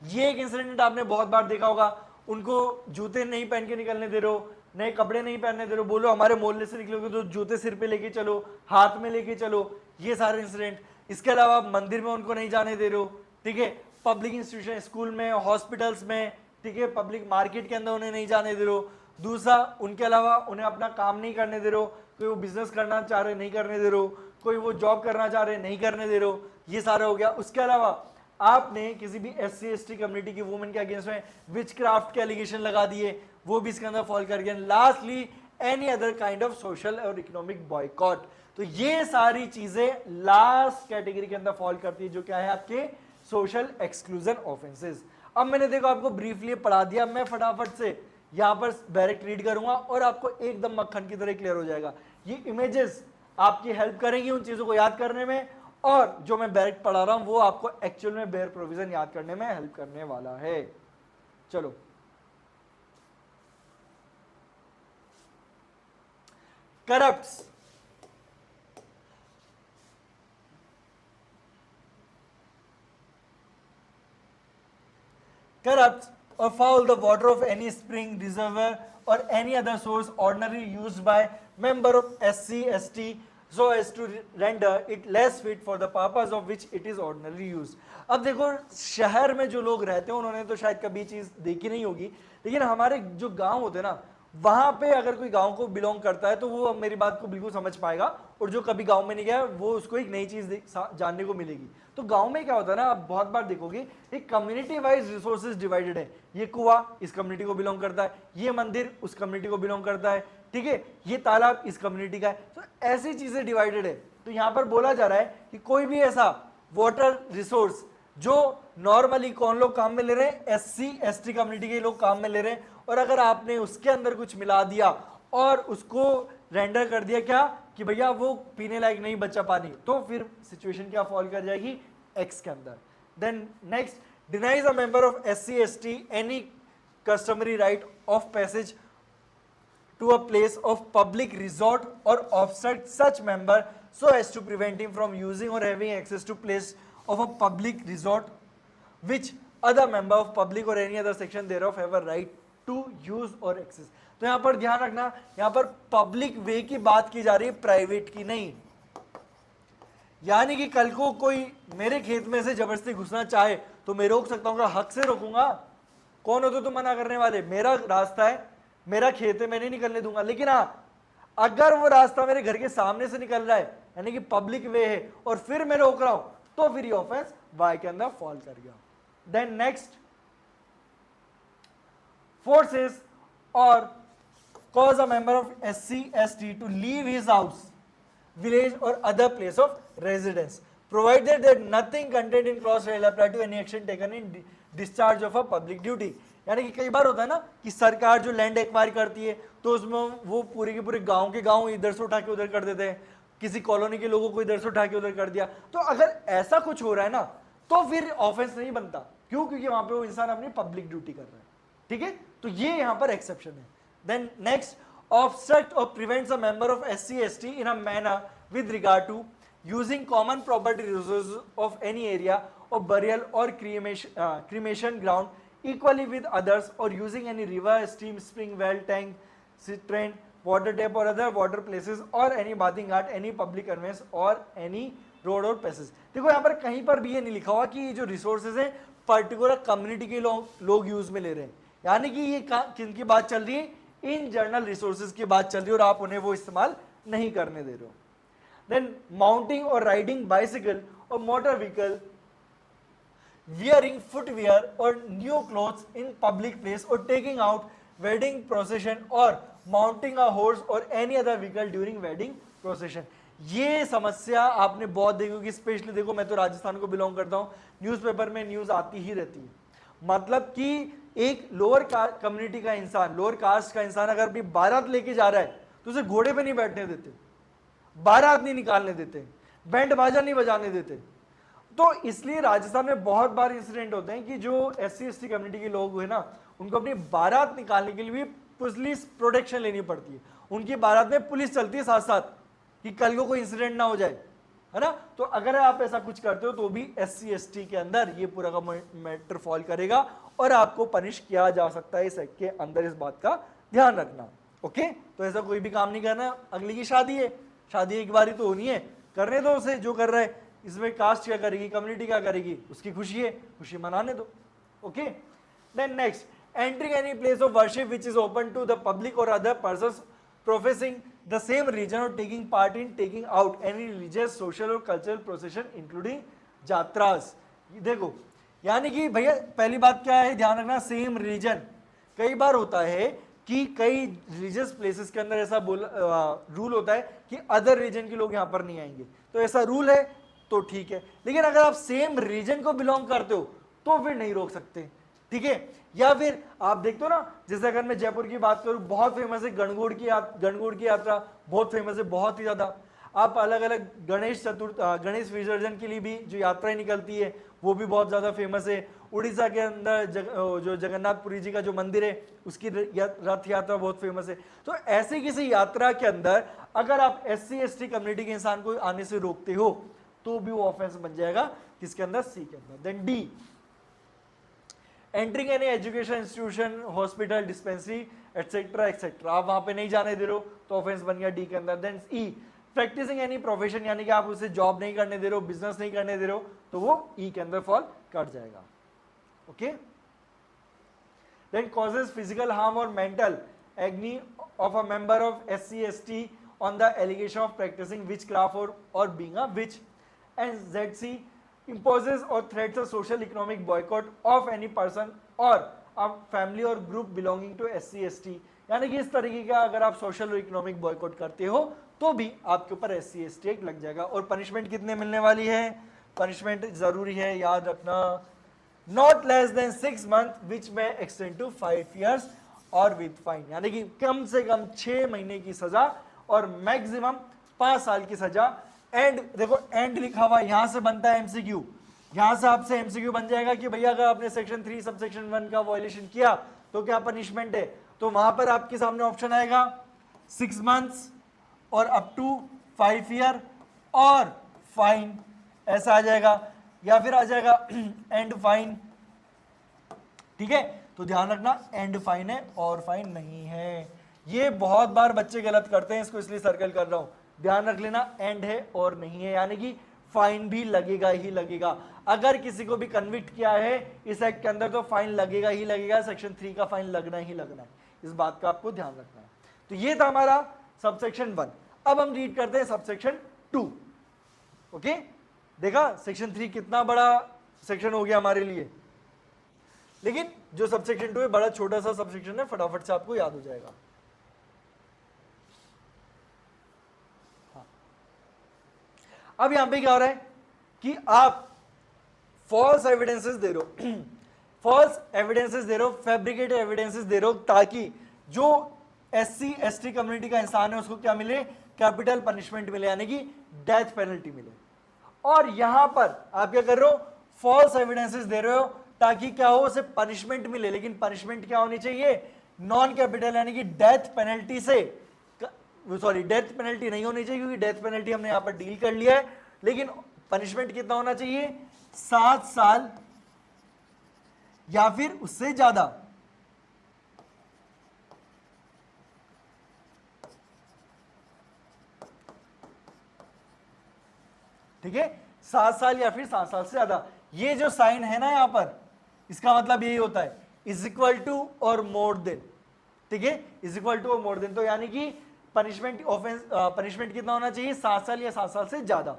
ये एक इंसिडेंट आपने बहुत बार देखा होगा, उनको जूते नहीं पहन के निकलने दे रहे हो, नए कपड़े नहीं पहनने दे रहे हो, बोलो हमारे मोहल्ले से निकलोगे तो जूते सिर पे लेके चलो, हाथ में लेके चलो, ये सारे इंसिडेंट। इसके अलावा आप मंदिर में उनको नहीं जाने दे रहे हो, ठीक है, पब्लिक इंस्टीट्यूशन, स्कूल में, हॉस्पिटल्स में, ठीक है, पब्लिक मार्केट के अंदर उन्हें नहीं जाने दे रहे हो। दूसरा, उनके अलावा उन्हें अपना काम नहीं करने दे रहे हो, कोई वो बिजनेस करना चाह रहे नहीं करने दे रहे हो, कोई वो जॉब करना चाह रहे नहीं करने दे रहे हो, ये सारा हो गया। उसके अलावा आपने किसी भी एससी एसटी कम्युनिटी की वुमेन के अगेंस्ट में विच क्राफ्ट के एलिगेशन लगा दिए, वो भी इसके अंदर फॉल कर गया। Lastly any other kind of social और इकोनॉमिक बॉयकॉट। तो ये सारी चीजें लास्ट कैटेगरी के अंदर फॉल करती है, जो क्या है आपके सोशल एक्सक्लूजन ऑफेंसेस। अब मैंने देखो आपको ब्रीफली पढ़ा दिया, मैं फटाफट से यहां पर डायरेक्ट रीड करूंगा और आपको एकदम मक्खन की तरह क्लियर हो जाएगा। ये इमेजेस आपकी हेल्प करेंगी उन चीजों को याद करने में, और जो मैं डायरेक्ट पढ़ा रहा हूं वो आपको एक्चुअल में बेयर प्रोविजन याद करने में हेल्प करने वाला है। चलो, corrupts, corrupts or foul the water of any spring, reservoir or any other source ordinarily used by member of SC, ST so as to render it less fit for the purpose of which it is ordinarily used। अब देखो शहर में जो लोग रहते हैं उन्होंने तो शायद कभी चीज देखी नहीं होगी, लेकिन हमारे जो गांव होते हैं ना, वहां पे अगर कोई गांव को बिलोंग करता है तो वो मेरी बात को बिल्कुल समझ पाएगा, और जो कभी गांव में नहीं गया वो उसको एक नई चीज जानने को मिलेगी। तो गांव में क्या होता है ना, आप बहुत बार देखोगे एक कम्युनिटी वाइज रिसोर्सेज डिवाइडेड है। ये कुआं इस कम्युनिटी को बिलोंग करता है, ये मंदिर उस कम्युनिटी को बिलोंग करता है, ठीक है, ये तालाब इस कम्युनिटी का है। तो ऐसी चीजें डिवाइडेड है। तो यहां पर बोला जा रहा है कि कोई भी ऐसा वाटर रिसोर्स जो नॉर्मली कौन लोग काम में ले रहे हैं, एससी एसटी कम्युनिटी के लोग काम में ले रहे हैं, और अगर आपने उसके अंदर कुछ मिला दिया और उसको रेंडर कर दिया क्या कि भैया वो पीने लायक नहीं बचा पानी, तो फिर सिचुएशन क्या फॉल कर जाएगी, एक्स के अंदर। Then next, denies a member of SC ST any customary right of passage to a place of public resort or obstruct such member so as to prevent him from using or having access to place of a public resort which other member of public or any other section thereof have a right to use or access। तो यहां पर ध्यान रखना, यहां पर public वे की बात की जा रही है, प्राइवेट की नहीं। यानी कि कल को कोई मेरे खेत में से जबरदस्ती घुसना चाहे तो मैं रोक सकता हूँ, अगर हक से रोकूंगा। कौन हो तो तुम मना करने वाले? मेरा रास्ता है, मेरा खेत है, मैं नहीं निकलने दूंगा। लेकिन हाँ, अगर वो रास्ता मेरे घर के सामने से निकल रहा है, यानी कि पब्लिक वे है, और फिर मैं रोक रहा हूं, तो फिर ये ऑफेंस वाई के अंदर फॉल कर गया। Then next, forces or cause a member of SC/ST to leave his house, village or other place of residence, provided that nothing contained in clause shall apply to any action taken in discharge of a public duty। यानी कि कई बार होता है ना कि सरकार जो land acquire करती है तो उसमें वो पूरे के पूरे गांव के गांव इधर से उठा के उधर कर देते हैं, किसी कॉलोनी के लोगों को इधर से उठा के उधर कर दिया। तो अगर ऐसा कुछ हो रहा है ना, तो फिर ऑफेंस नहीं बनता। क्यों? क्योंकि वहां पे वो इंसान अपनी पब्लिक ड्यूटी कर रहा है। ठीक है, तो ये यहां पर एक्सेप्शन है। Then next, obstruct or prevents a member of SC/ST in a manner with regard to using common property resources of any area of burial or cremation ground equally with others, or using any river, stream, spring, well, tank, cistern, water tap or other water places, or any bathing ghat, any public conveyance or any road or passage। देखो यहाँ पर कहीं पर भी ये नहीं लिखा हुआ कि ये जो रिसोर्सेज है पर्टिकुलर कम्युनिटी के लोग यूज में ले रहे हैं, यानी कि ये किनकी बात चल रही है? इन जनरल रिसोर्सेज की बात चल रही है, और आप उन्हें वो इस्तेमाल नहीं करने दे रहे हो। देन माउंटिंग और राइडिंग बाइसिकल और मोटर व्हीकल, वियरिंग फुटवियर और new clothes in public place, और टेकिंग आउट वेडिंग प्रोसेशन, और माउंटिंग अ हॉर्स और any other vehicle during wedding procession. ये समस्या आपने बहुत देखी होगी, स्पेशली देखो मैं तो राजस्थान को बिलोंग करता हूँ, न्यूज़पेपर में न्यूज़ आती ही रहती है। मतलब कि एक लोअर कम्युनिटी का इंसान, लोअर कास्ट का इंसान अगर अपनी बारात लेके जा रहा है तो उसे घोड़े पे नहीं बैठने देते, बारात नहीं निकालने देते, बैंड बाजा नहीं बजाने देते। तो इसलिए राजस्थान में बहुत बार इंसिडेंट होते हैं कि जो SC/ST कम्युनिटी के लोग हैं ना, उनको अपनी बारात निकालने के लिए भी पुलिस प्रोटेक्शन लेनी पड़ती है। उनकी बारात में पुलिस चलती है साथ साथ कि कल को कोई इंसिडेंट ना हो जाए, है ना। तो अगर आप ऐसा कुछ करते हो तो भी SC/ST के अंदर ये पूरा का मैटर फॉल करेगा और आपको पनिश किया जा सकता है इस एक्ट के अंदर। इस बात का ध्यान रखना। ओके, तो ऐसा कोई भी काम नहीं करना। अगली की शादी है, शादी एक बारी तो होनी है, करने दो उसे जो कर रहा है। इसमें कास्ट क्या करेगी, कम्युनिटी क्या करेगी, उसकी खुशी है, खुशी मनाने दो। Okay, then next, entering any place of worship which is open to the public और other persons professing the same religion or taking part in taking out any religious, social or cultural procession including jatras। देखो, यानी कि भैया पहली बात क्या है ध्यान रखना, सेम रिलीजन। कई बार होता है कि कई रिलीजियस प्लेसेस के अंदर ऐसा रूल होता है कि अदर रिलीजन के लोग यहाँ पर नहीं आएंगे, तो ऐसा रूल है तो ठीक है। लेकिन अगर आप सेम रिलीजन को बिलोंग करते हो तो फिर नहीं रोक सकते। ठीक है, या फिर आप देखते हो ना, जैसे अगर मैं जयपुर की बात करूं, बहुत फेमस है गणगौर की यात्रा, बहुत फेमस है, बहुत ही ज्यादा। आप अलग अलग गणेश विसर्जन के लिए भी जो यात्राएं निकलती है वो भी बहुत ज्यादा फेमस है। उड़ीसा के अंदर जो जगन्नाथपुरी जी का जो मंदिर है उसकी रथ यात्रा बहुत फेमस है। तो ऐसी किसी यात्रा के अंदर अगर आप SC/ST कम्युनिटी के इंसान को आने से रोकते हो तो भी वो ऑफेंस बन जाएगा, किसके अंदर? C के अंदर। Then D, entering any education institution, hospital, dispensary etcetera etcetera, आप वहां पे नहीं जाने दे रहे हो तो ऑफेंस बन गया D के अंदर। Then E, practising any profession, यानी कि आप उसे जॉब नहीं करने दे रहे हो, बिजनेस नहीं करने दे रहे हो, तो वो E के अंदर फॉल कर जाएगा। Okay, then causes physical harm और mental agony of a member of SC/ST on the allegation of practising witchcraft और being a witch, and ZC imposes or threats a social economic boycott of any person or a family or group belonging to SC/ST। यानी कि इस तरीके का अगर आप social और economic boycott करते हो तो भी आपके ऊपर SC/ST एक्ट लग जाएगा। और पनिशमेंट कितने मिलने वाली है? पनिशमेंट जरूरी है, याद रखना, नॉट लेस देन 6 months विच में एक्सटेंड टू 5 years और विद फाइन, यानी कि कम से कम 6 महीने की सजा और मैक्सिमम 5 साल की सजा। एंड देखो, एंड लिखा हुआ यहां से बनता है MCQ, यहां से आपसे MCQ बन जाएगा कि भैया अगर आपने सेक्शन 3 सब सेक्शन 1 का वायलेशन किया तो क्या पनिशमेंट है, तो वहां पर आपके सामने ऑप्शन आएगा 6 months और अप टू 5 year और फाइन, ऐसा आ जाएगा, या फिर आ जाएगा एंड फाइन। ठीक है, तो ध्यान रखना एंड फाइन है और फाइन नहीं है। ये बहुत बार बच्चे गलत करते हैं, इसको इसलिए सर्कल कर रहा हूं, ध्यान रख लेना, एंड है और नहीं है, यानी कि फाइन भी लगेगा ही लगेगा। अगर किसी को भी कन्विक्ट किया है इस एक्ट के अंदर तो फाइन लगेगा ही लगेगा, सेक्शन 3 का फाइन लगना ही लगना है, इस बात का आपको ध्यान रखना है। तो ये था हमारा सबसेक्शन 1। अब हम रीड करते हैं सबसेक्शन 2। ओके, देखा सेक्शन 3 कितना बड़ा सेक्शन हो गया हमारे लिए, लेकिन जो सबसेक्शन 2 है बड़ा छोटा सा सबसेक्शन है, फटाफट से आपको याद हो जाएगा। हाँ। अब यहां पे क्या हो रहा है कि आप फॉल्स एविडेंसेस दे रहे हो फॉल्स एविडेंसेस दे रहे हो, फैब्रिकेटेड एविडेंसेस दे रहे हो, ताकि जो SC ST कम्युनिटी का इंसान है उसको क्या मिले, कैपिटल पनिशमेंट मिले, यानी कि डेथ पेनल्टी मिले। और यहां पर आप क्या कर रहे हो, फॉल्स एविडेंसेस दे रहे हो ताकि क्या हो, उसे पनिशमेंट मिले, लेकिन पनिशमेंट क्या होनी चाहिए, नॉन कैपिटल, यानी कि डेथ पेनल्टी से, सॉरी डेथ पेनल्टी नहीं होनी चाहिए क्योंकि डेथ पेनल्टी हमने यहां पर डील कर लिया है, लेकिन पनिशमेंट कितना होना चाहिए, 7 साल या फिर उससे ज्यादा। ठीक है, 7 साल या फिर 7 साल से ज्यादा। ये जो साइन है ना यहां पर, इसका मतलब यही होता है इज इक्वल टू और मोर देन। ठीक है, इज इक्वल टू और मोर देन, तो यानी कि पनिशमेंट ऑफेंस पनिशमेंट कितना होना चाहिए, 7 साल या 7 साल से ज्यादा।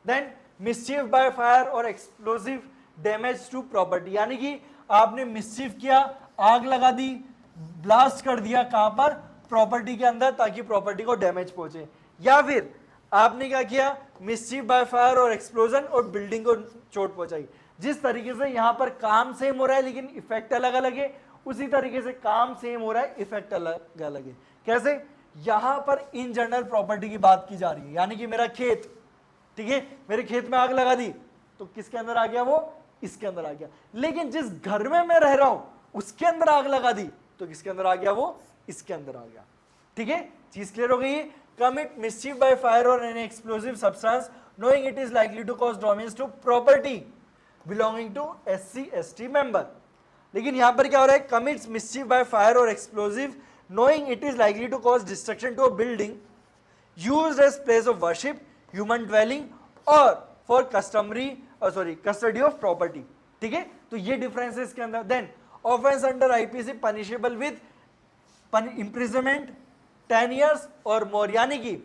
देन मिसचीफ बाय फायर और एक्सप्लोसिव डैमेज टू प्रॉपर्टी, यानी कि आपने मिसचीफ किया, आग लगा दी, ब्लास्ट कर दिया, कहां पर, प्रॉपर्टी के अंदर, ताकि प्रॉपर्टी को डैमेज पहुंचे। या फिर आपने क्या किया, मिसचीफ बाय फायर और एक्सप्लोजन, और बिल्डिंग को चोट पहुंचाई। जिस तरीके से यहां पर काम सेम हो रहा है लेकिन इफेक्ट अलग अलग है, उसी तरीके से काम सेम हो रहा है, इफेक्ट अलग अलग है। कैसे, यहां पर इन जनरल प्रॉपर्टी की बात की जा रही है, यानी कि मेरा खेत, ठीक है, मेरे खेत में आग लगा दी तो किसके अंदर आ गया, वो इसके अंदर आ गया। लेकिन जिस घर में मैं रह रहा हूं उसके अंदर आग लगा दी तो किसके अंदर आ गया, वो इसके अंदर आ गया। ठीक है, चीज क्लियर हो गई। commit mischief by fire or any explosive substance knowing it is likely to cause damage to property belonging to SC ST member। लेकिन यहां पर क्या हो रहा है, commits mischief by fire or explosive knowing it is likely to cause destruction to a building used as place of worship, human dwelling or for custody of property। ठीक है, तो ये डिफरेंस है इसके अंदर। Then offence under IPC punishable with imprisonment 10 years और मोर, यानी कि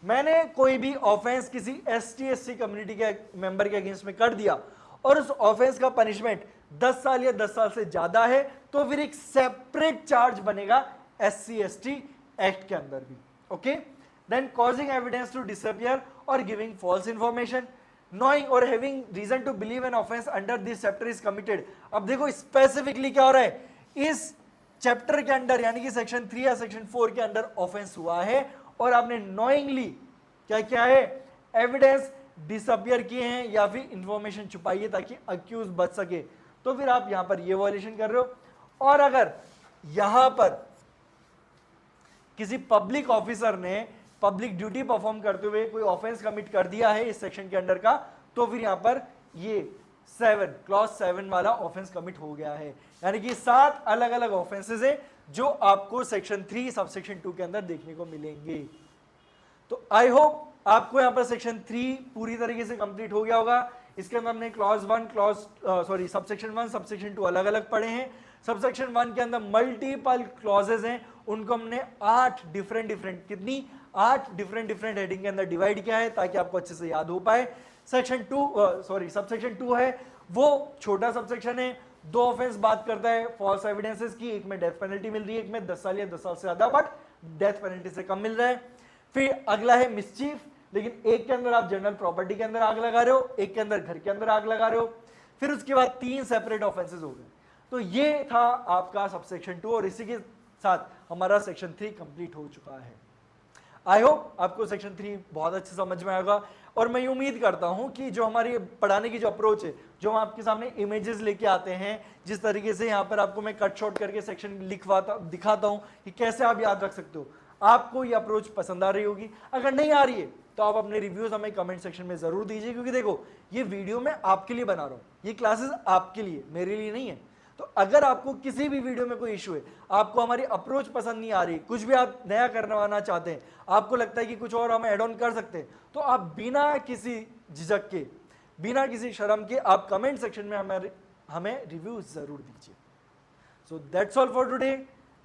मैंने कोई भी ऑफेंस किसी ST SC कम्युनिटी के मेंबर के अगेंस्ट में कर दिया और उस ऑफेंस का पनिशमेंट 10 साल या 10 साल से ज्यादा है, तो फिर एक सेपरेट चार्ज बनेगा SC ST एक्ट के अंदर भी। Okay, then causing evidence to disappear और गिविंग फॉल्स इंफॉर्मेशन, नोइंग और having reason to believe an offence under this chapter is committed. अब देखो स्पेसिफिकली क्या हो रहा है, इस चैप्टर के अंदर यानी कि सेक्शन 3 या सेक्शन 4 के अंदर ऑफेंस हुआ है और आपने नोइंगली क्या किया है, एविडेंस डिसअपियर किए हैं या फिर इंफॉर्मेशन छुपाई है ताकि अक्यूज बच सके, तो फिर आप यहां पर ये वायलेशन कर रहे हो। और अगर यहां पर किसी पब्लिक ऑफिसर ने पब्लिक ड्यूटी परफॉर्म करते हुए कोई ऑफेंस कमिट कर दिया है इस सेक्शन के अंडर का, तो फिर यहां पर ये क्लॉज 7 वाला ऑफेंस कमिट हो गया है। यानी कि 7 अलग अलग ऑफेंसेस है जो आपको सेक्शन 3 सबसेक्शन 2 के अंदर देखने को मिलेंगे। तो आई होप आपको यहां पर सेक्शन 3 पूरी तरीके से कंप्लीट हो गया होगा। इसके अंदर हमने सबसेक्शन 1 सबसेक्शन 2 अलग अलग पढ़े हैं। सबसेक्शन 1 के अंदर मल्टीपल क्लॉजेज हैं, उनको हमने 8 डिफरेंट हेडिंग के अंदर डिवाइड किया है ताकि आपको अच्छे से याद हो पाए। सबसेक्शन 2 है वो छोटा सबसेक्शन है, 2 ऑफेंस बात करता है फॉल्स एविडेंसेस की, एक में डेथ पेनल्टी मिल रही है, एक में 10 साल या 10 साल से ज्यादा बट डेथ पेनल्टी से कम मिल रहा है। फिर अगला है मिसचीफ, लेकिन एक के अंदर आप जनरल प्रॉपर्टी के अंदर आग लगा रहे हो, एक के अंदर घर के अंदर आग लगा रहे हो। फिर उसके बाद 3 सेपरेट ऑफेंसेस हो गए। तो ये था आपका सबसेक्शन 2 और इसी के साथ हमारा सेक्शन 3 कंप्लीट हो चुका है। आई होप आपको सेक्शन 3 बहुत अच्छे समझ में आएगा और मैं उम्मीद करता हूं कि जो हमारी पढ़ाने की जो अप्रोच है, जो हम आपके सामने इमेजेस लेके आते हैं, जिस तरीके से यहाँ पर आपको मैं कट शॉर्ट करके सेक्शन दिखाता हूं कि कैसे आप याद रख सकते हो, आपको ये अप्रोच पसंद आ रही होगी। अगर नहीं आ रही है तो आप अपने रिव्यूज हमें कमेंट सेक्शन में जरूर दीजिए, क्योंकि देखो ये वीडियो मैं आपके लिए बना रहा हूँ, ये क्लासेस आपके लिए, मेरे लिए नहीं है। तो अगर आपको किसी भी वीडियो में कोई इशू है, आपको हमारी अप्रोच पसंद नहीं आ रही, कुछ भी आप नया करवाना चाहते हैं, आपको लगता है कि कुछ और हम ऐड ऑन कर सकते हैं, तो आप बिना किसी झिझक के, बिना किसी शर्म के आप कमेंट सेक्शन में हमें रिव्यू जरूर दीजिए। So that's all for today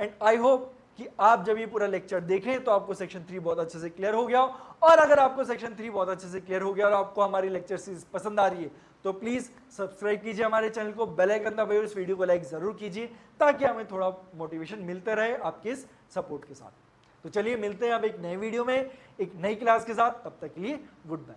and I hope कि आप जब ये पूरा लेक्चर देखें तो आपको सेक्शन 3 बहुत अच्छे से क्लियर हो गया हो, और अगर आपको सेक्शन 3 बहुत अच्छे से क्लियर हो गया और आपको हमारी लेक्चर सीरीज पसंद आ रही है तो प्लीज सब्सक्राइब कीजिए हमारे चैनल को, बेल आइकन दबाइए, इस वीडियो को लाइक जरूर कीजिए ताकि हमें थोड़ा मोटिवेशन मिलते रहे आपके इस सपोर्ट के साथ। तो चलिए मिलते हैं अब एक नए वीडियो में एक नई क्लास के साथ, तब तक के लिए गुड बाय।